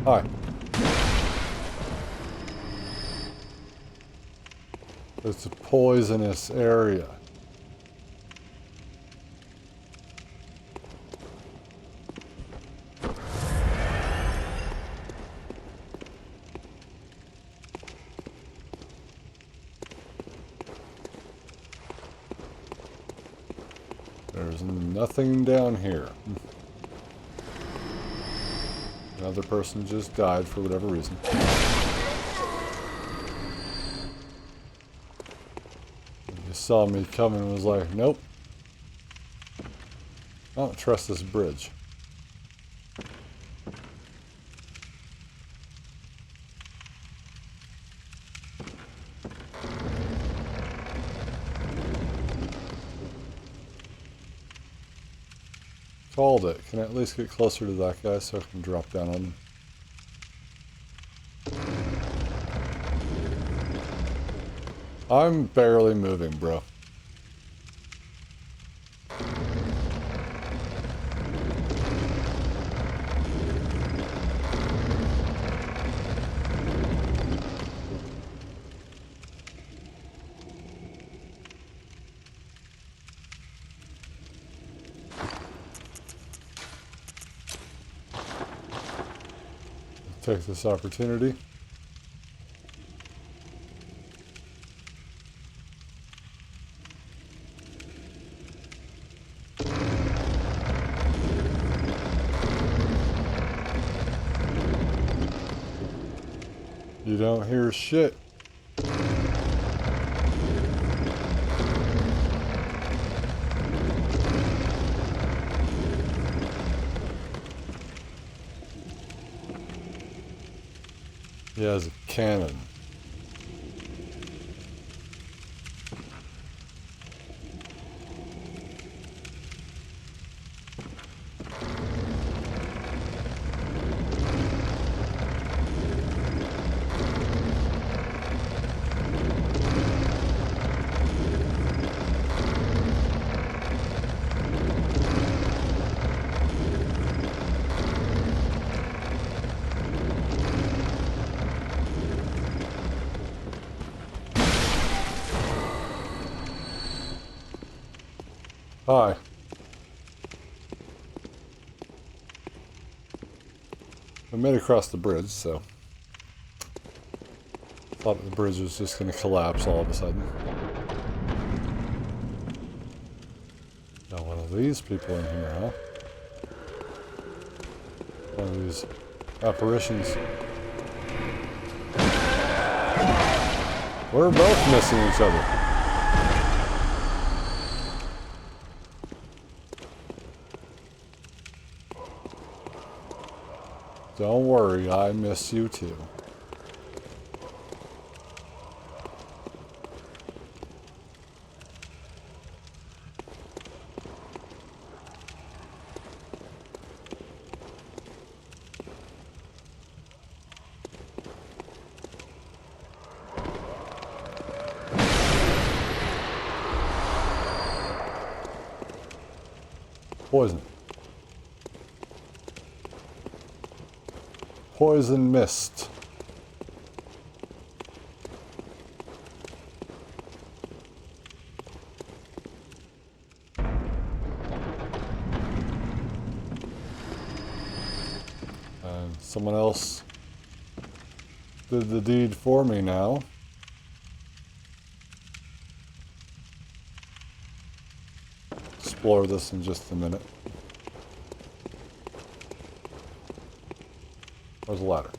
Hi. It's a poisonous area. There's nothing down here. Another person just died for whatever reason. He saw me coming and was like, nope. I don't trust this bridge. Called it. Can I at least get closer to that guy so I can drop down on him? I'm barely moving, bro. Take this opportunity. You don't hear shit. He has a cannon. Hi. We made it across the bridge, so thought the bridge was just going to collapse all of a sudden. Got one of these people in here, huh? One of these apparitions. We're both missing each other. Don't worry, I miss you too. Poison. Poison mist. And someone else did the deed for me now. Explore this in just a minute. Where's the ladder?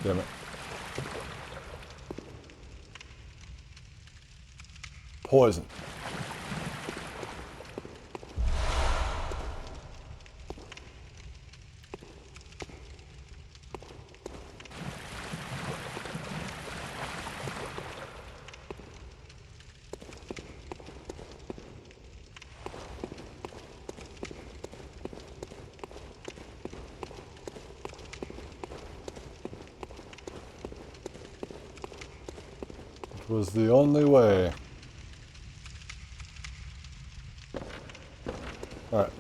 Damn it. Poison. It was the only way. Alright.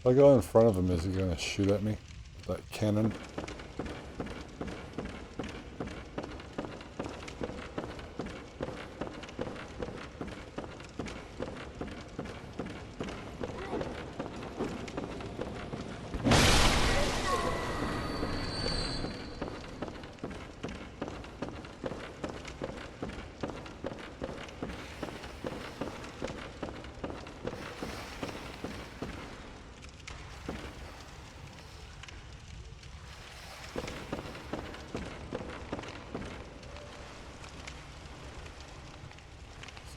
If I go in front of him, is he going to shoot at me with that cannon?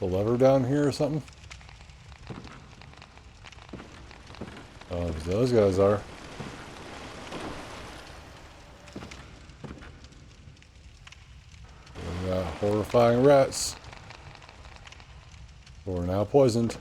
A lever down here or something? Oh, those guys are. We got horrifying rats. Who are now poisoned.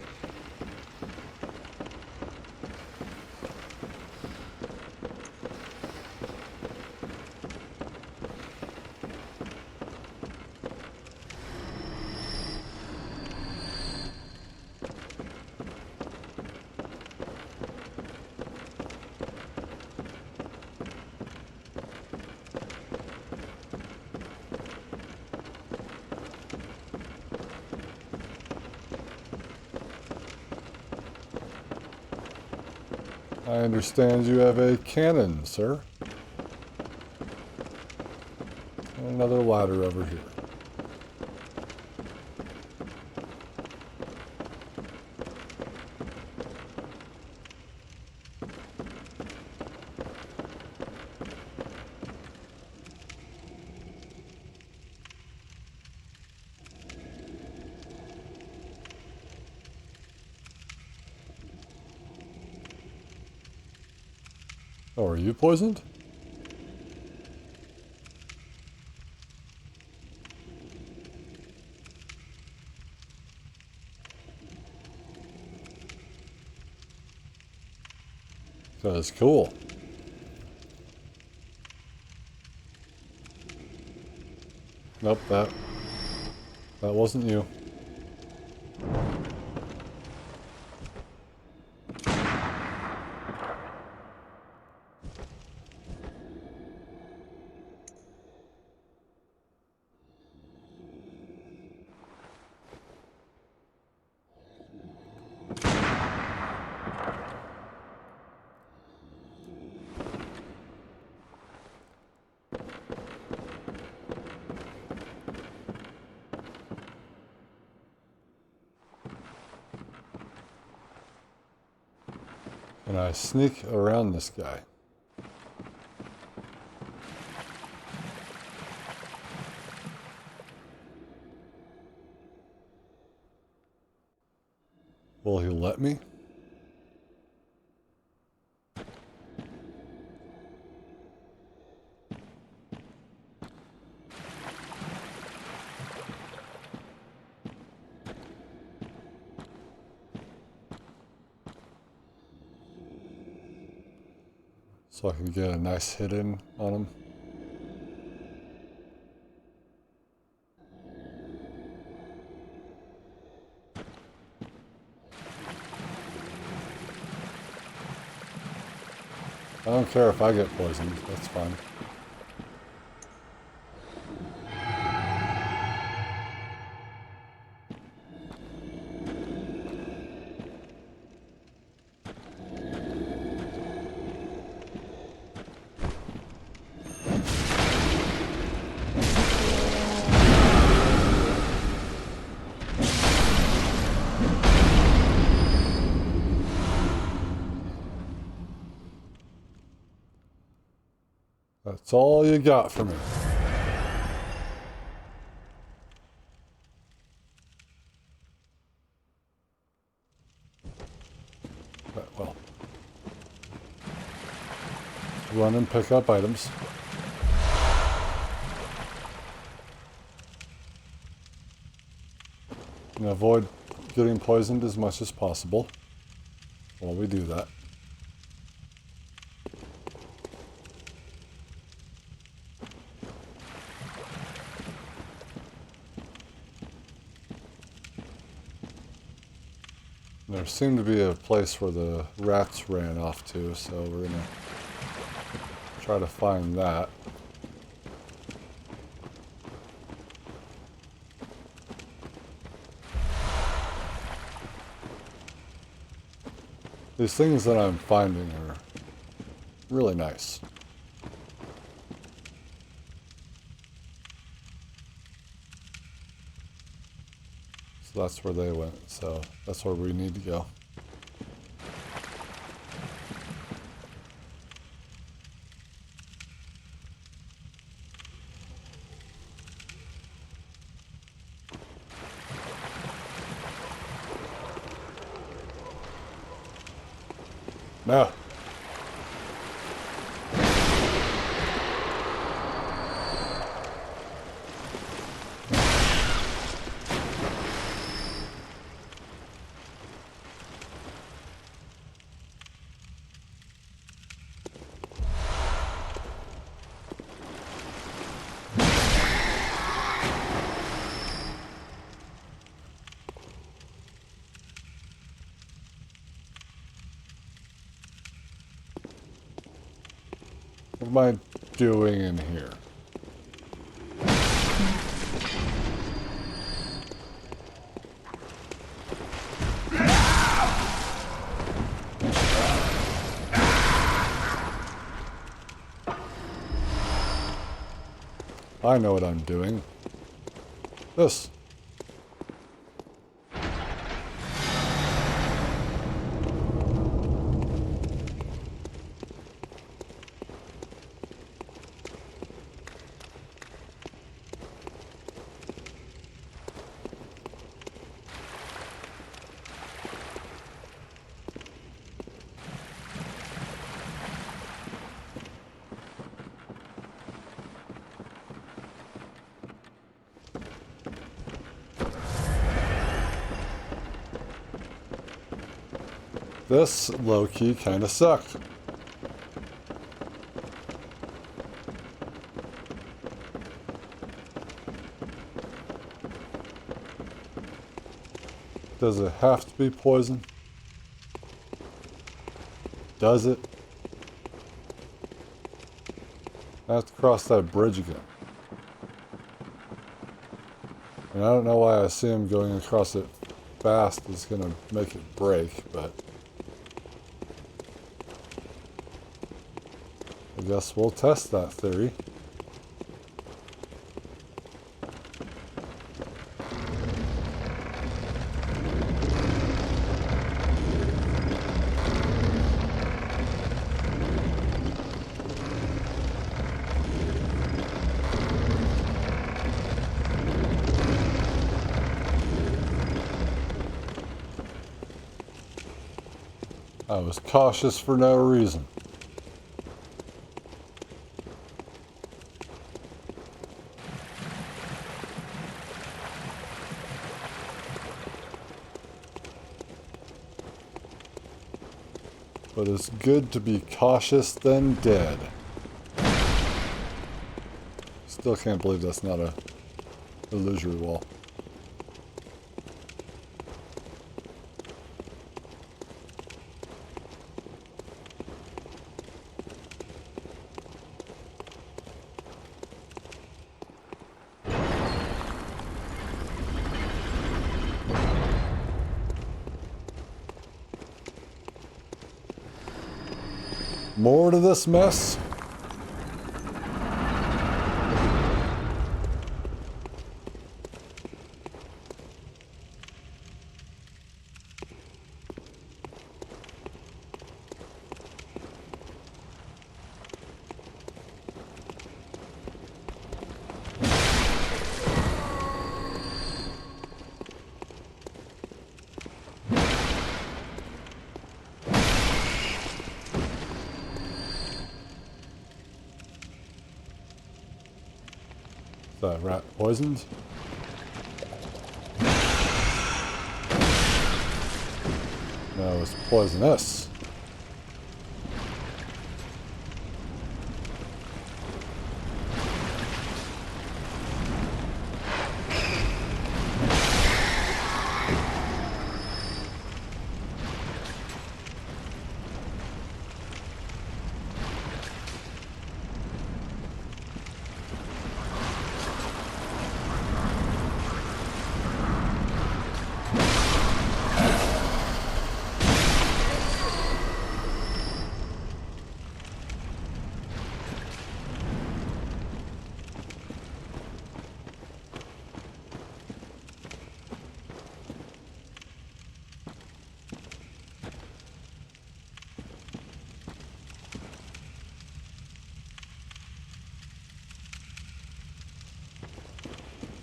I understand you have a cannon, sir. And another ladder over here. Oh, are you poisoned? That's cool. Nope, that wasn't you. And I sneak around this guy. Will he let me? So I can get a nice hit in on him. I don't care if I get poisoned, that's fine. That's all you got for me. Well, run and pick up items. And avoid getting poisoned as much as possible while we do that. There seemed to be a place where the rats ran off to, so we're gonna try to find that. These things that I'm finding are really nice. So that's where they went, so that's where we need to go. No. What am I doing in here? I know what I'm doing. This. This low-key kinda sucked. Does it have to be poison? Does it? I have to cross that bridge again. And I don't know why I assume going across it fast is gonna make it break, but I guess we'll test that theory. I was cautious for no reason. But it's good to be cautious than dead. Still can't believe that's not a illusory wall. More to this mess? Is that rat poisoned? No, it's poisonous.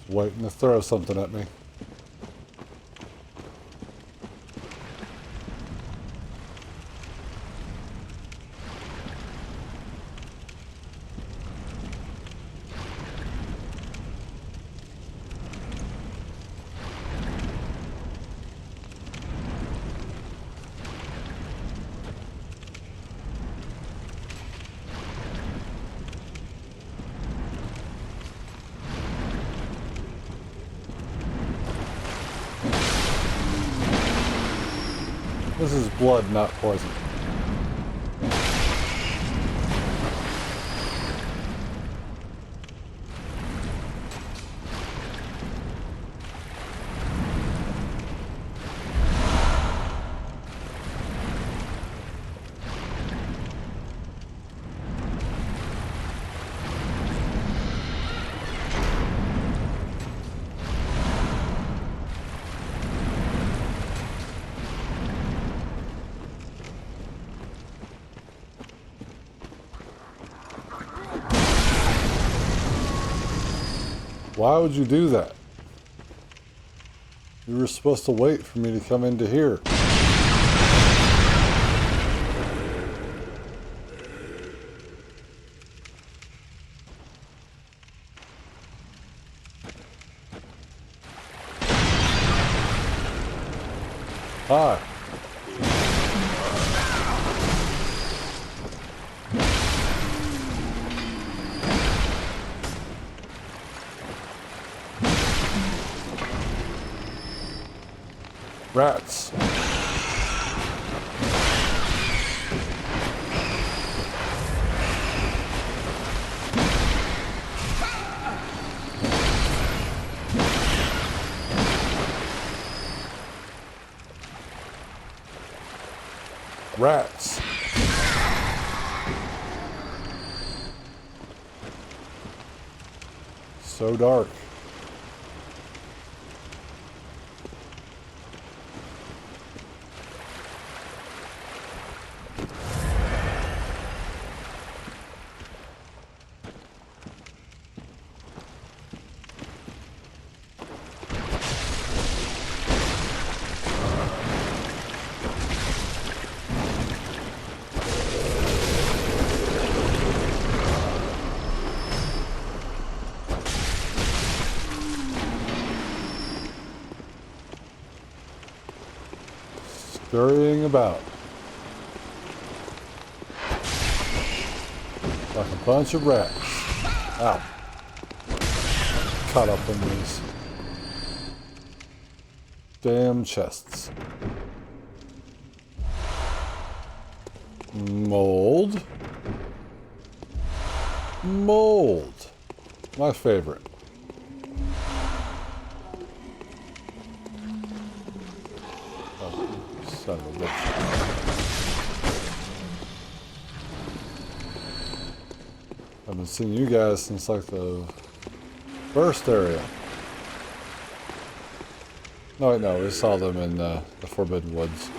Waiting to throw something at me. This is blood, not poison. Why would you do that? You were supposed to wait for me to come into here. Hi. Rats. Rats. So dark. Scurrying about like a bunch of rats. Ow. Caught up in these damn chests. Mold. Mold. My favorite. Son of a bitch. I've been seeing you guys since like the first area. No, wait, no, we saw them in the Forbidden Woods.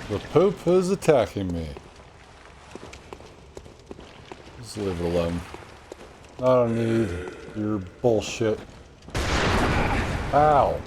The poop is attacking me. Just leave it alone. I don't need your bullshit. Ow.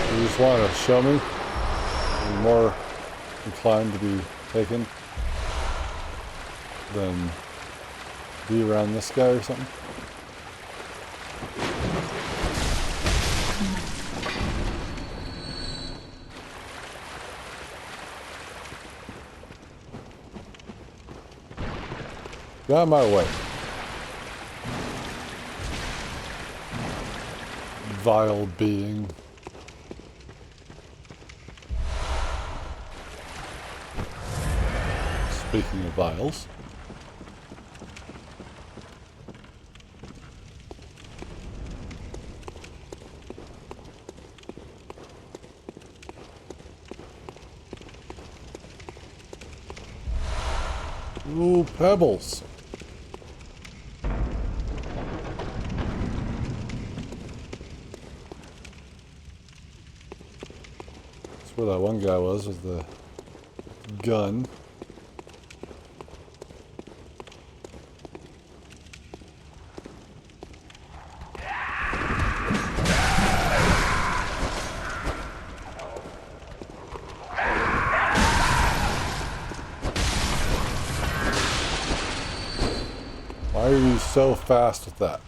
You just want to show me? You're more inclined to be taken than be around this guy or something? Get out of my way. Vile being. Speaking of vials. Ooh, pebbles. That's where that one guy was with the gun. Why are you so fast with that?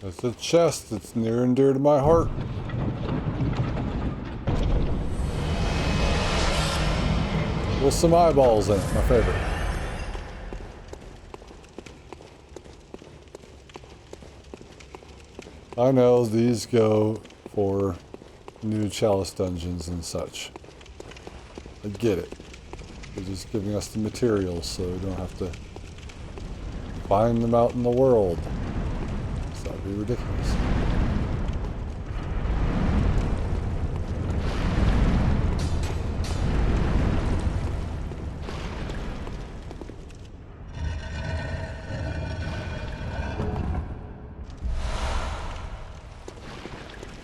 It's a chest that's near and dear to my heart. With some eyeballs in it, my favorite. I know these go for new Chalice dungeons and such. I get it. They're just giving us the materials so we don't have to find them out in the world. So that'd be ridiculous.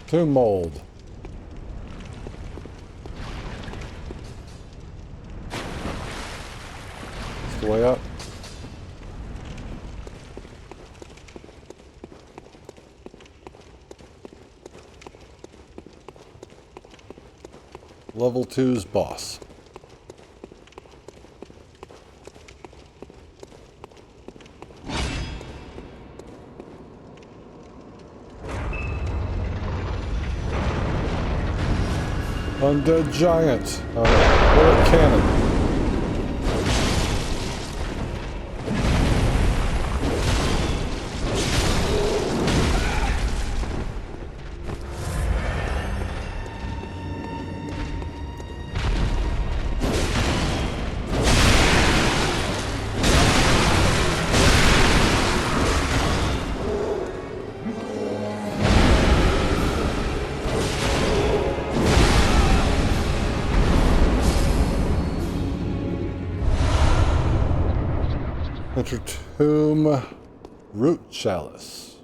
Tomb mold. It's the way up. Level 2's boss. Undead giant. What a cannon. Hintertomb root chalice.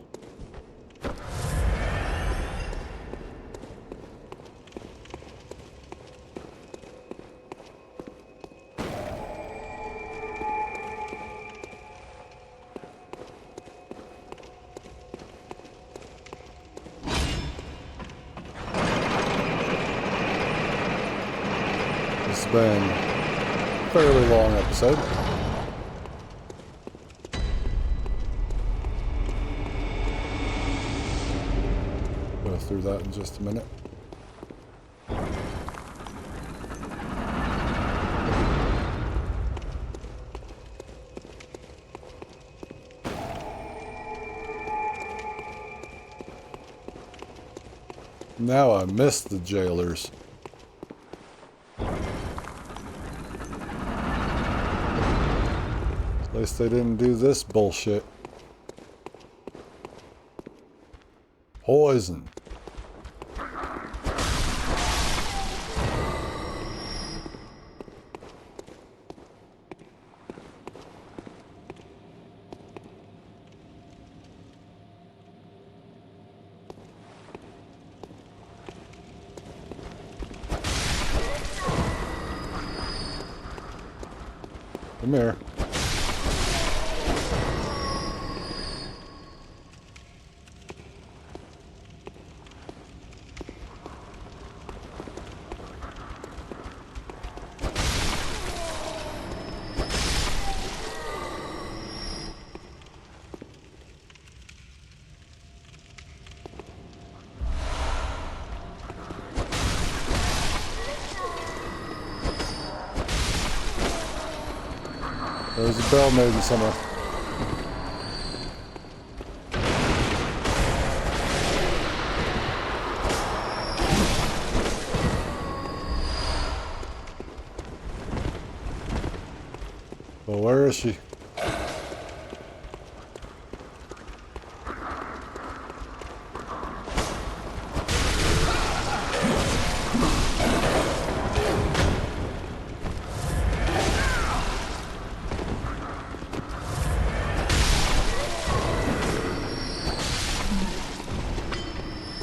It's been a fairly long episode. Go through that in just a minute. Now I miss the jailers. At least they didn't do this bullshit. Poison. Come here. There's a bell maiden somewhere. Well, where is she?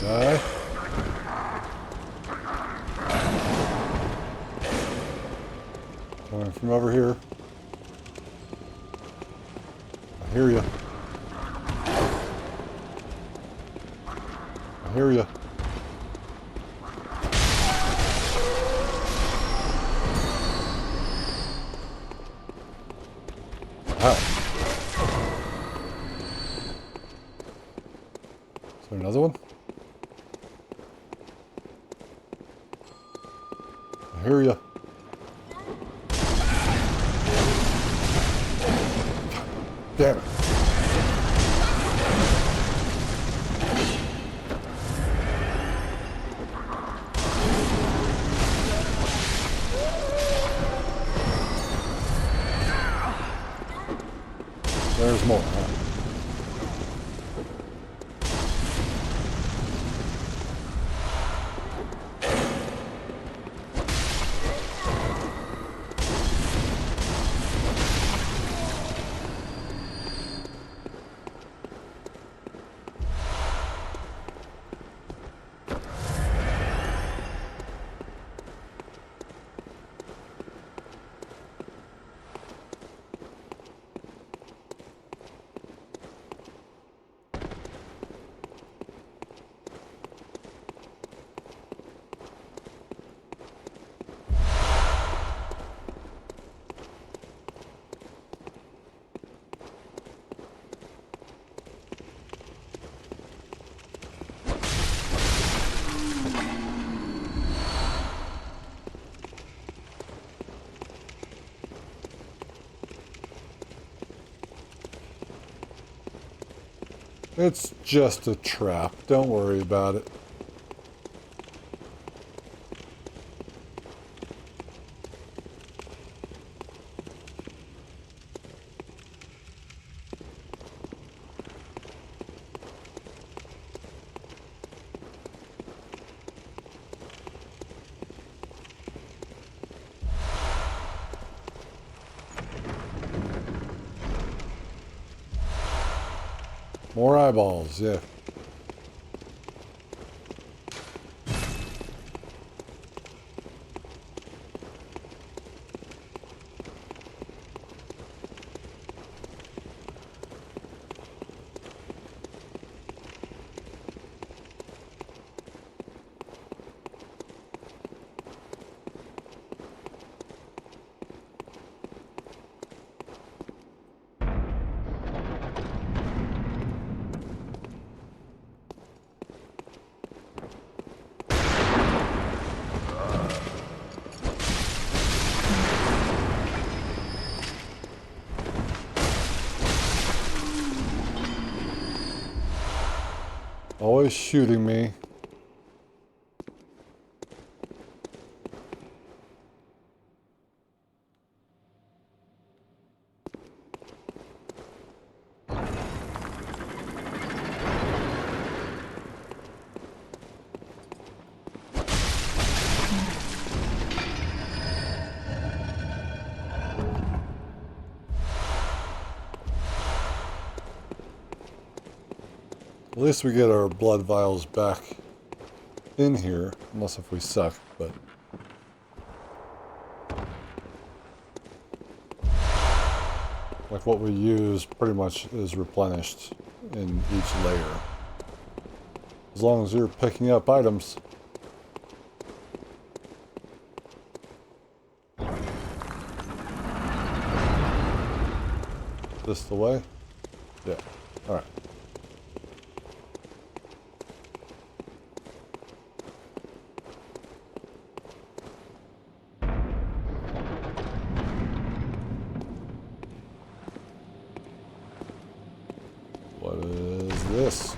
Die. Coming from over here. I hear you. I hear you. How? there another one? I hear ya. Damn it. There's more, huh? It's just a trap. Don't worry about it. More eyeballs, yeah. Always shooting me. At least we get our blood vials back in here, unless if we suck, but... like what we use pretty much is replenished in each layer. As long as you're picking up items. This the way? Yeah. Alright. What is this?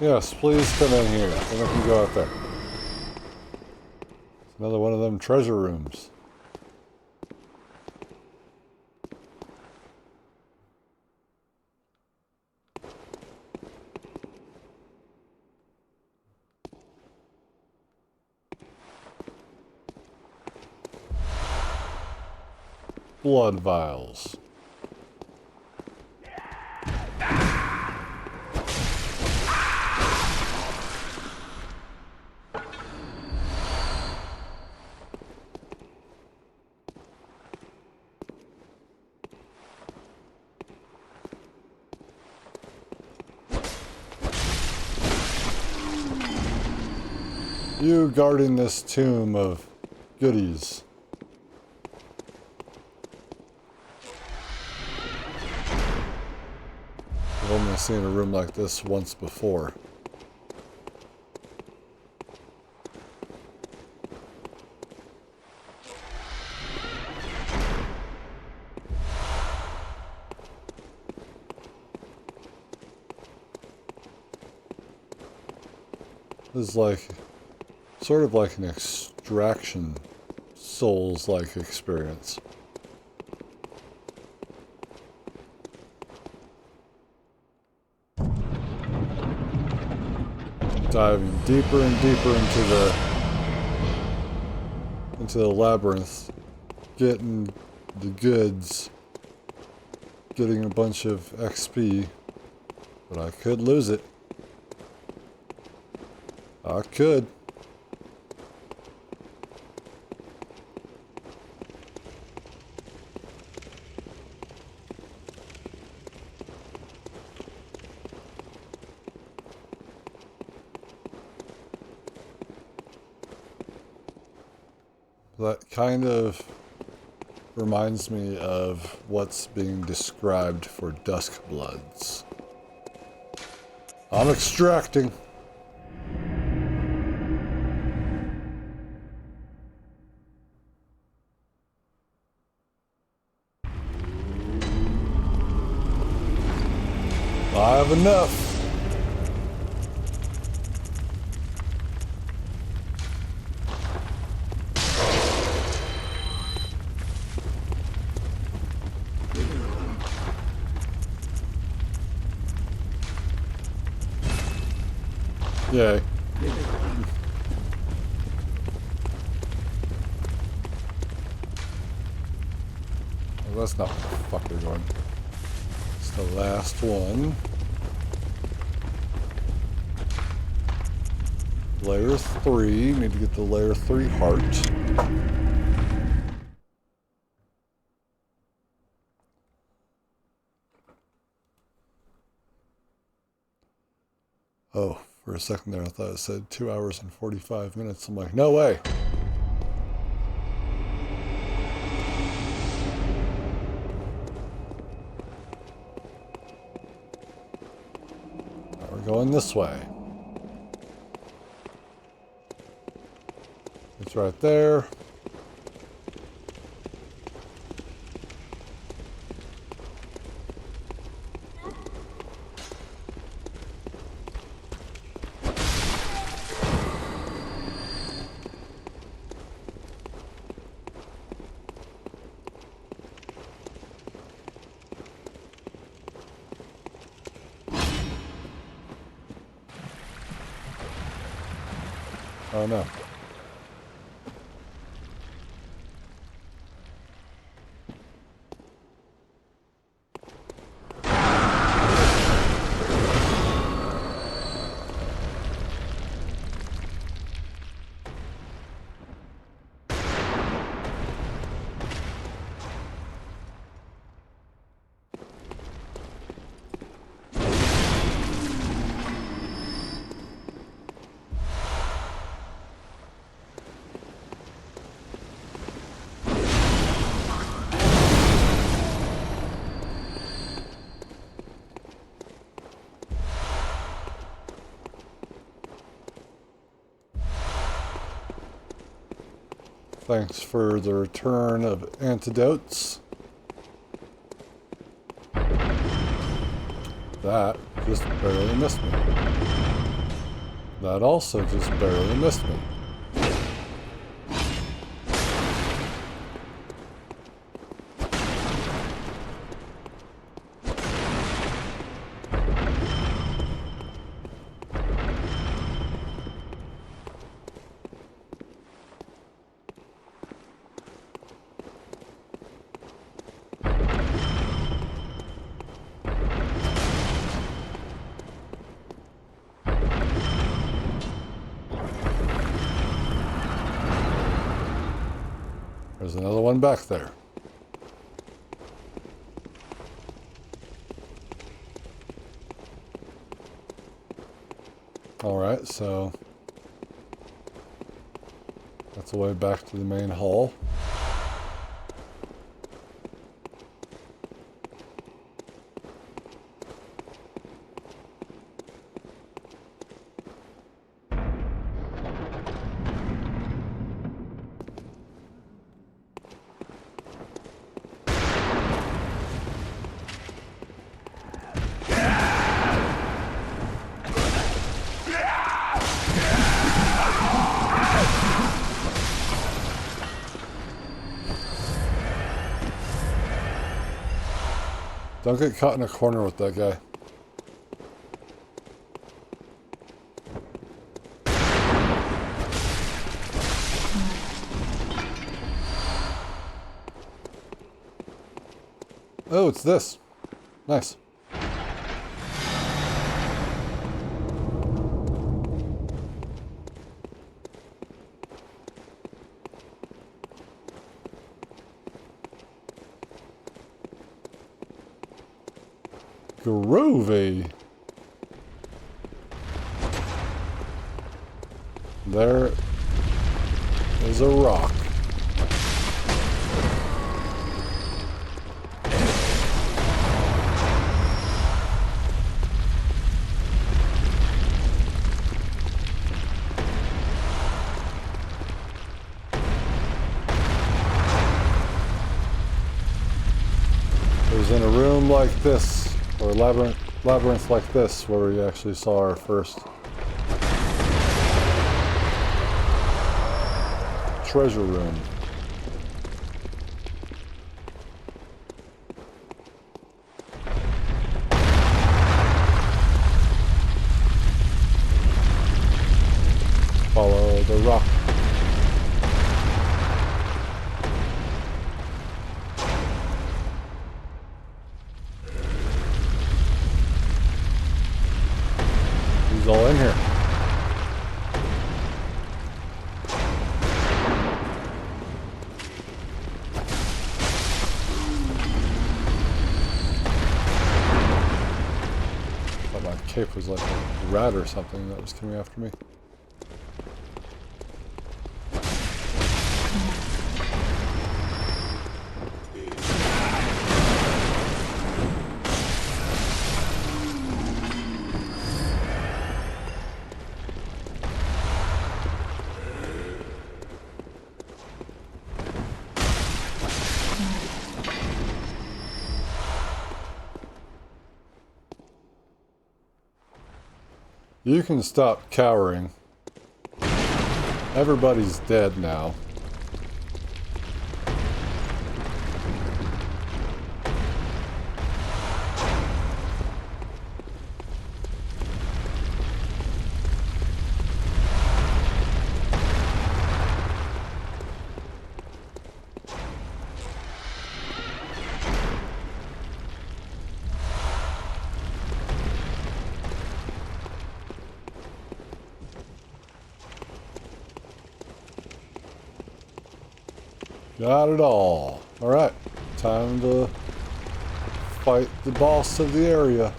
Yes, please come in here. Then I can go out there. It's another one of them treasure rooms. Blood vials. You guarding this tomb of goodies. only seen a room like this once before. This is like, sort of like an extraction Souls-like experience. Diving deeper and deeper into the labyrinth, getting the goods, getting a bunch of XP, but I could lose it. I could. That kind of reminds me of what's being described for Duskbloods. I'm extracting. I have enough. Yay. Well, that's not where the fuck we're going. It's the last one. Layer 3. Need to get the layer 3 heart. Oh, for a second there I thought it said 2 hours and 45 minutes. I'm like, no way. Now we're going this way. It's right there. Oh no. Thanks for the return of antidotes. That just barely missed me. That also just barely missed me. There's another one back there. Alright, so that's the way back to the main hall. Don't get caught in a corner with that guy. Oh, it's this. Nice. Groovy. There is a rock. It was in a room like this, or a labyrinth like this, where we actually saw our first treasure room. Follow the rock. He's all in here. Thought my cape was like a rat or something that was coming after me. You can stop cowering. Everybody's dead now. Got it all. Alright, time to fight the boss of the area.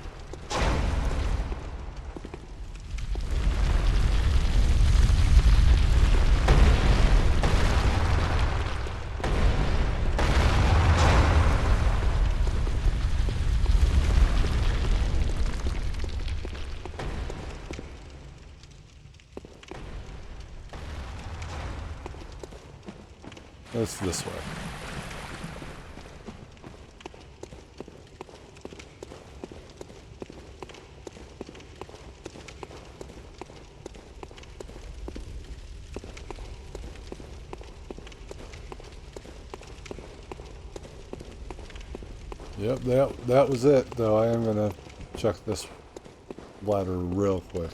It's this way. Yep, that was it, though. I am gonna check this ladder real quick.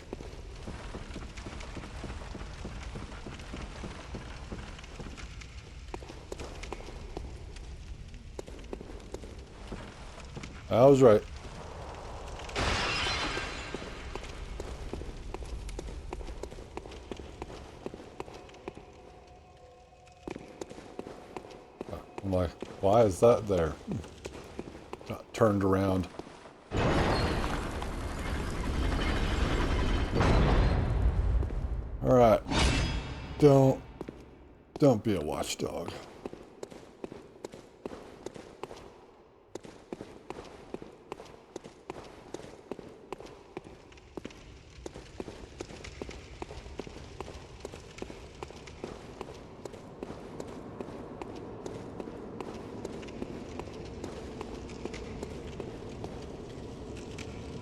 I was right. I'm like, why is that there? Got turned around. All right. Don't be a watchdog.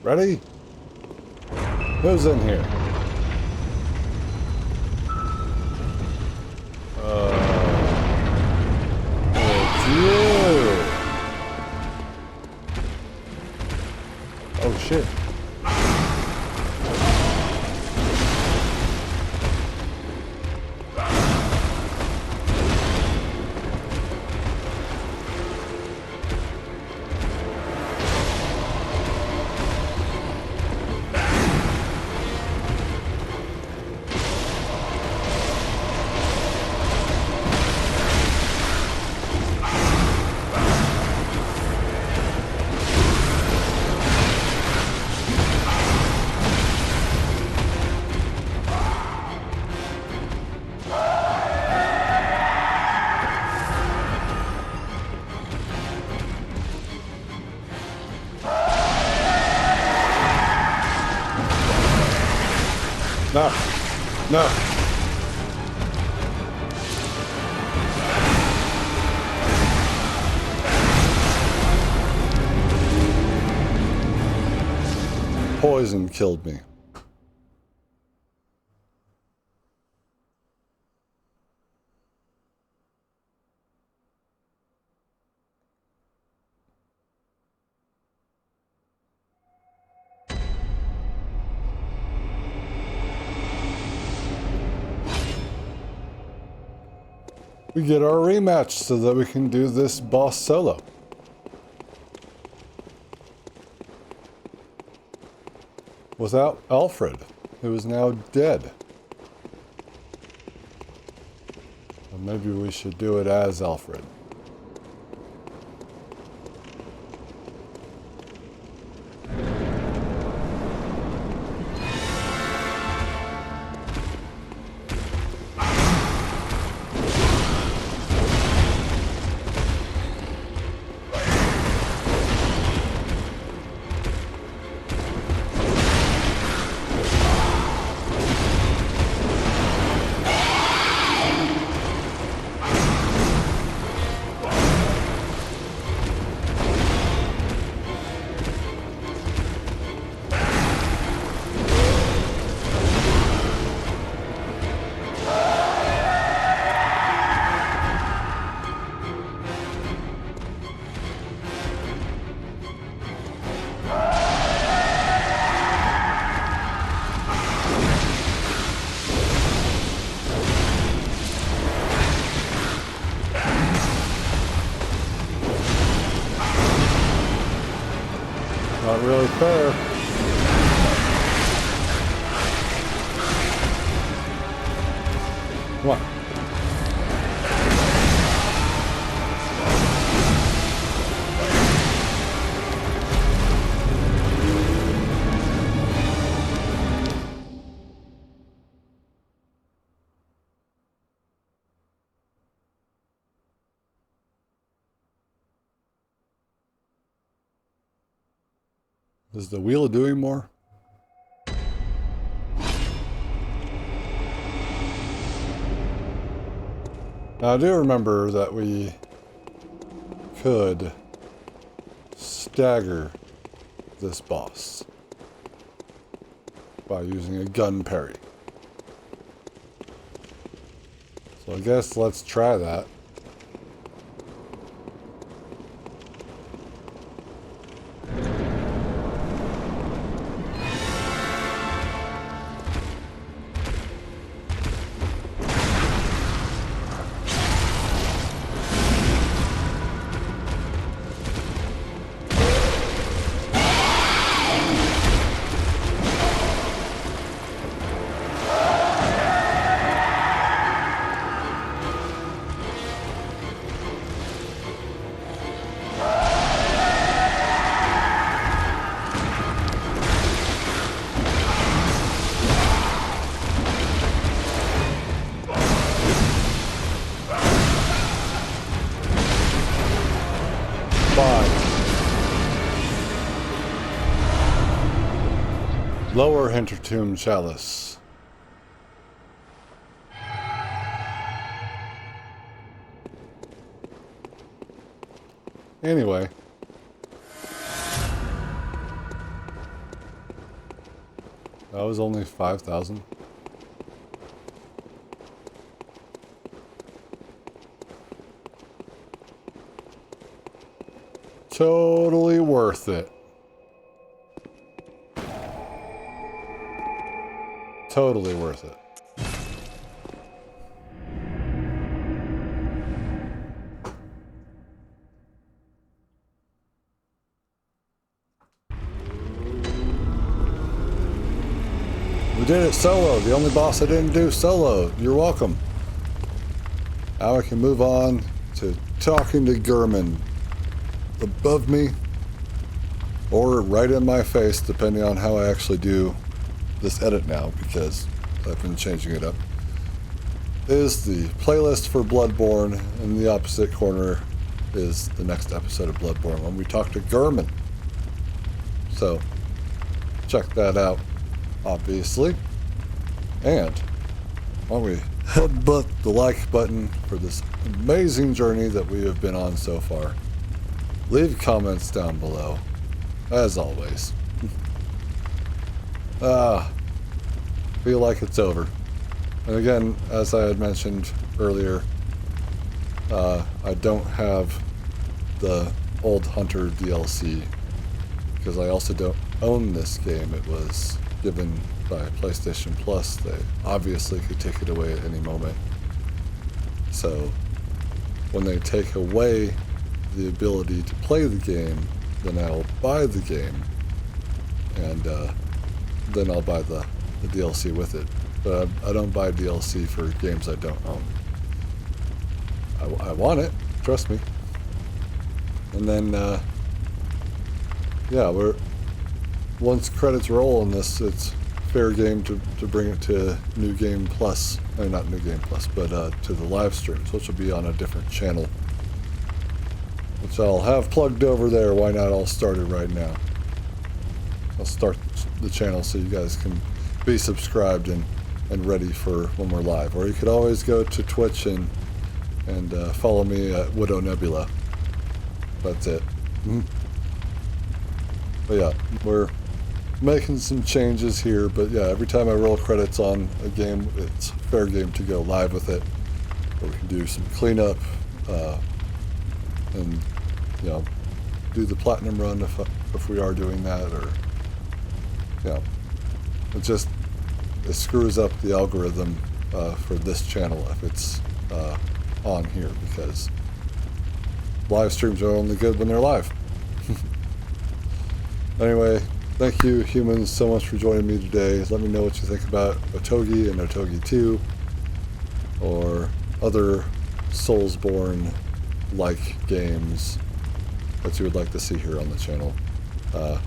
Ready? Who's in here? It's you! shit. No. No. Poison killed me. We get our rematch so that we can do this boss solo. Without Alfred, who is now dead. Or maybe we should do it as Alfred. Not really fair. Come on. Is the wheel doing more? Now I do remember that we could stagger this boss by using a gun parry. So I guess let's try that. Lower Hintertomb Chalice. Anyway. That was only 5,000. Totally worth it. Totally worth it. We did it solo. The only boss I didn't do solo. You're welcome. Now I can move on to talking to Gurman above me or right in my face, depending on how I actually do this edit now, because I've been changing it up. Is the playlist for Bloodborne. In the opposite corner is the next episode of Bloodborne when we talk to Gurman. So check that out, obviously. And why don't we headbutt the like button for this amazing journey that we have been on so far. Leave comments down below, as always. Feel like it's over. And again, as I had mentioned earlier, I don't have the Old Hunter DLC because I also don't own this game. It was given by PlayStation Plus. They obviously could take it away at any moment. So when they take away the ability to play the game, then I'll buy the game, and then I'll buy the DLC with it. But I don't buy DLC for games I don't own. I want it, trust me. And then, yeah, once credits roll on this, it's fair game to bring it to New Game Plus. I mean, not New Game Plus, but to the live streams, which will be on a different channel, which I'll have plugged over there. Why not? I'll start it right now. I'll start the channel so you guys can be subscribed and ready for when we're live. Or you could always go to Twitch and follow me at Widow Nebula. That's it. But yeah, we're making some changes here, but yeah, every time I roll credits on a game, it's fair game to go live with it. Or we can do some cleanup, and, you know, do the platinum run if we are doing that, or, you know, it screws up the algorithm for this channel if it's on here, because live streams are only good when they're live. Anyway, thank you humans so much for joining me today. Let me know what you think about Otogi and Otogi 2 or other Soulsborne-like games that you would like to see here on the channel. I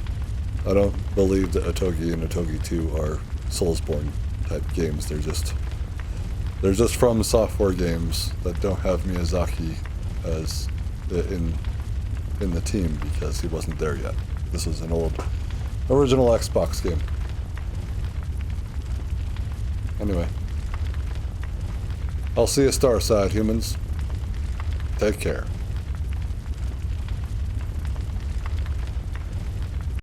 don't believe that Otogi and Otogi 2 are Soulsborne type games. They're just From Software games that don't have Miyazaki as in the team because he wasn't there yet. This is an old original Xbox game. Anyway, I'll see you Starside, humans. Take care.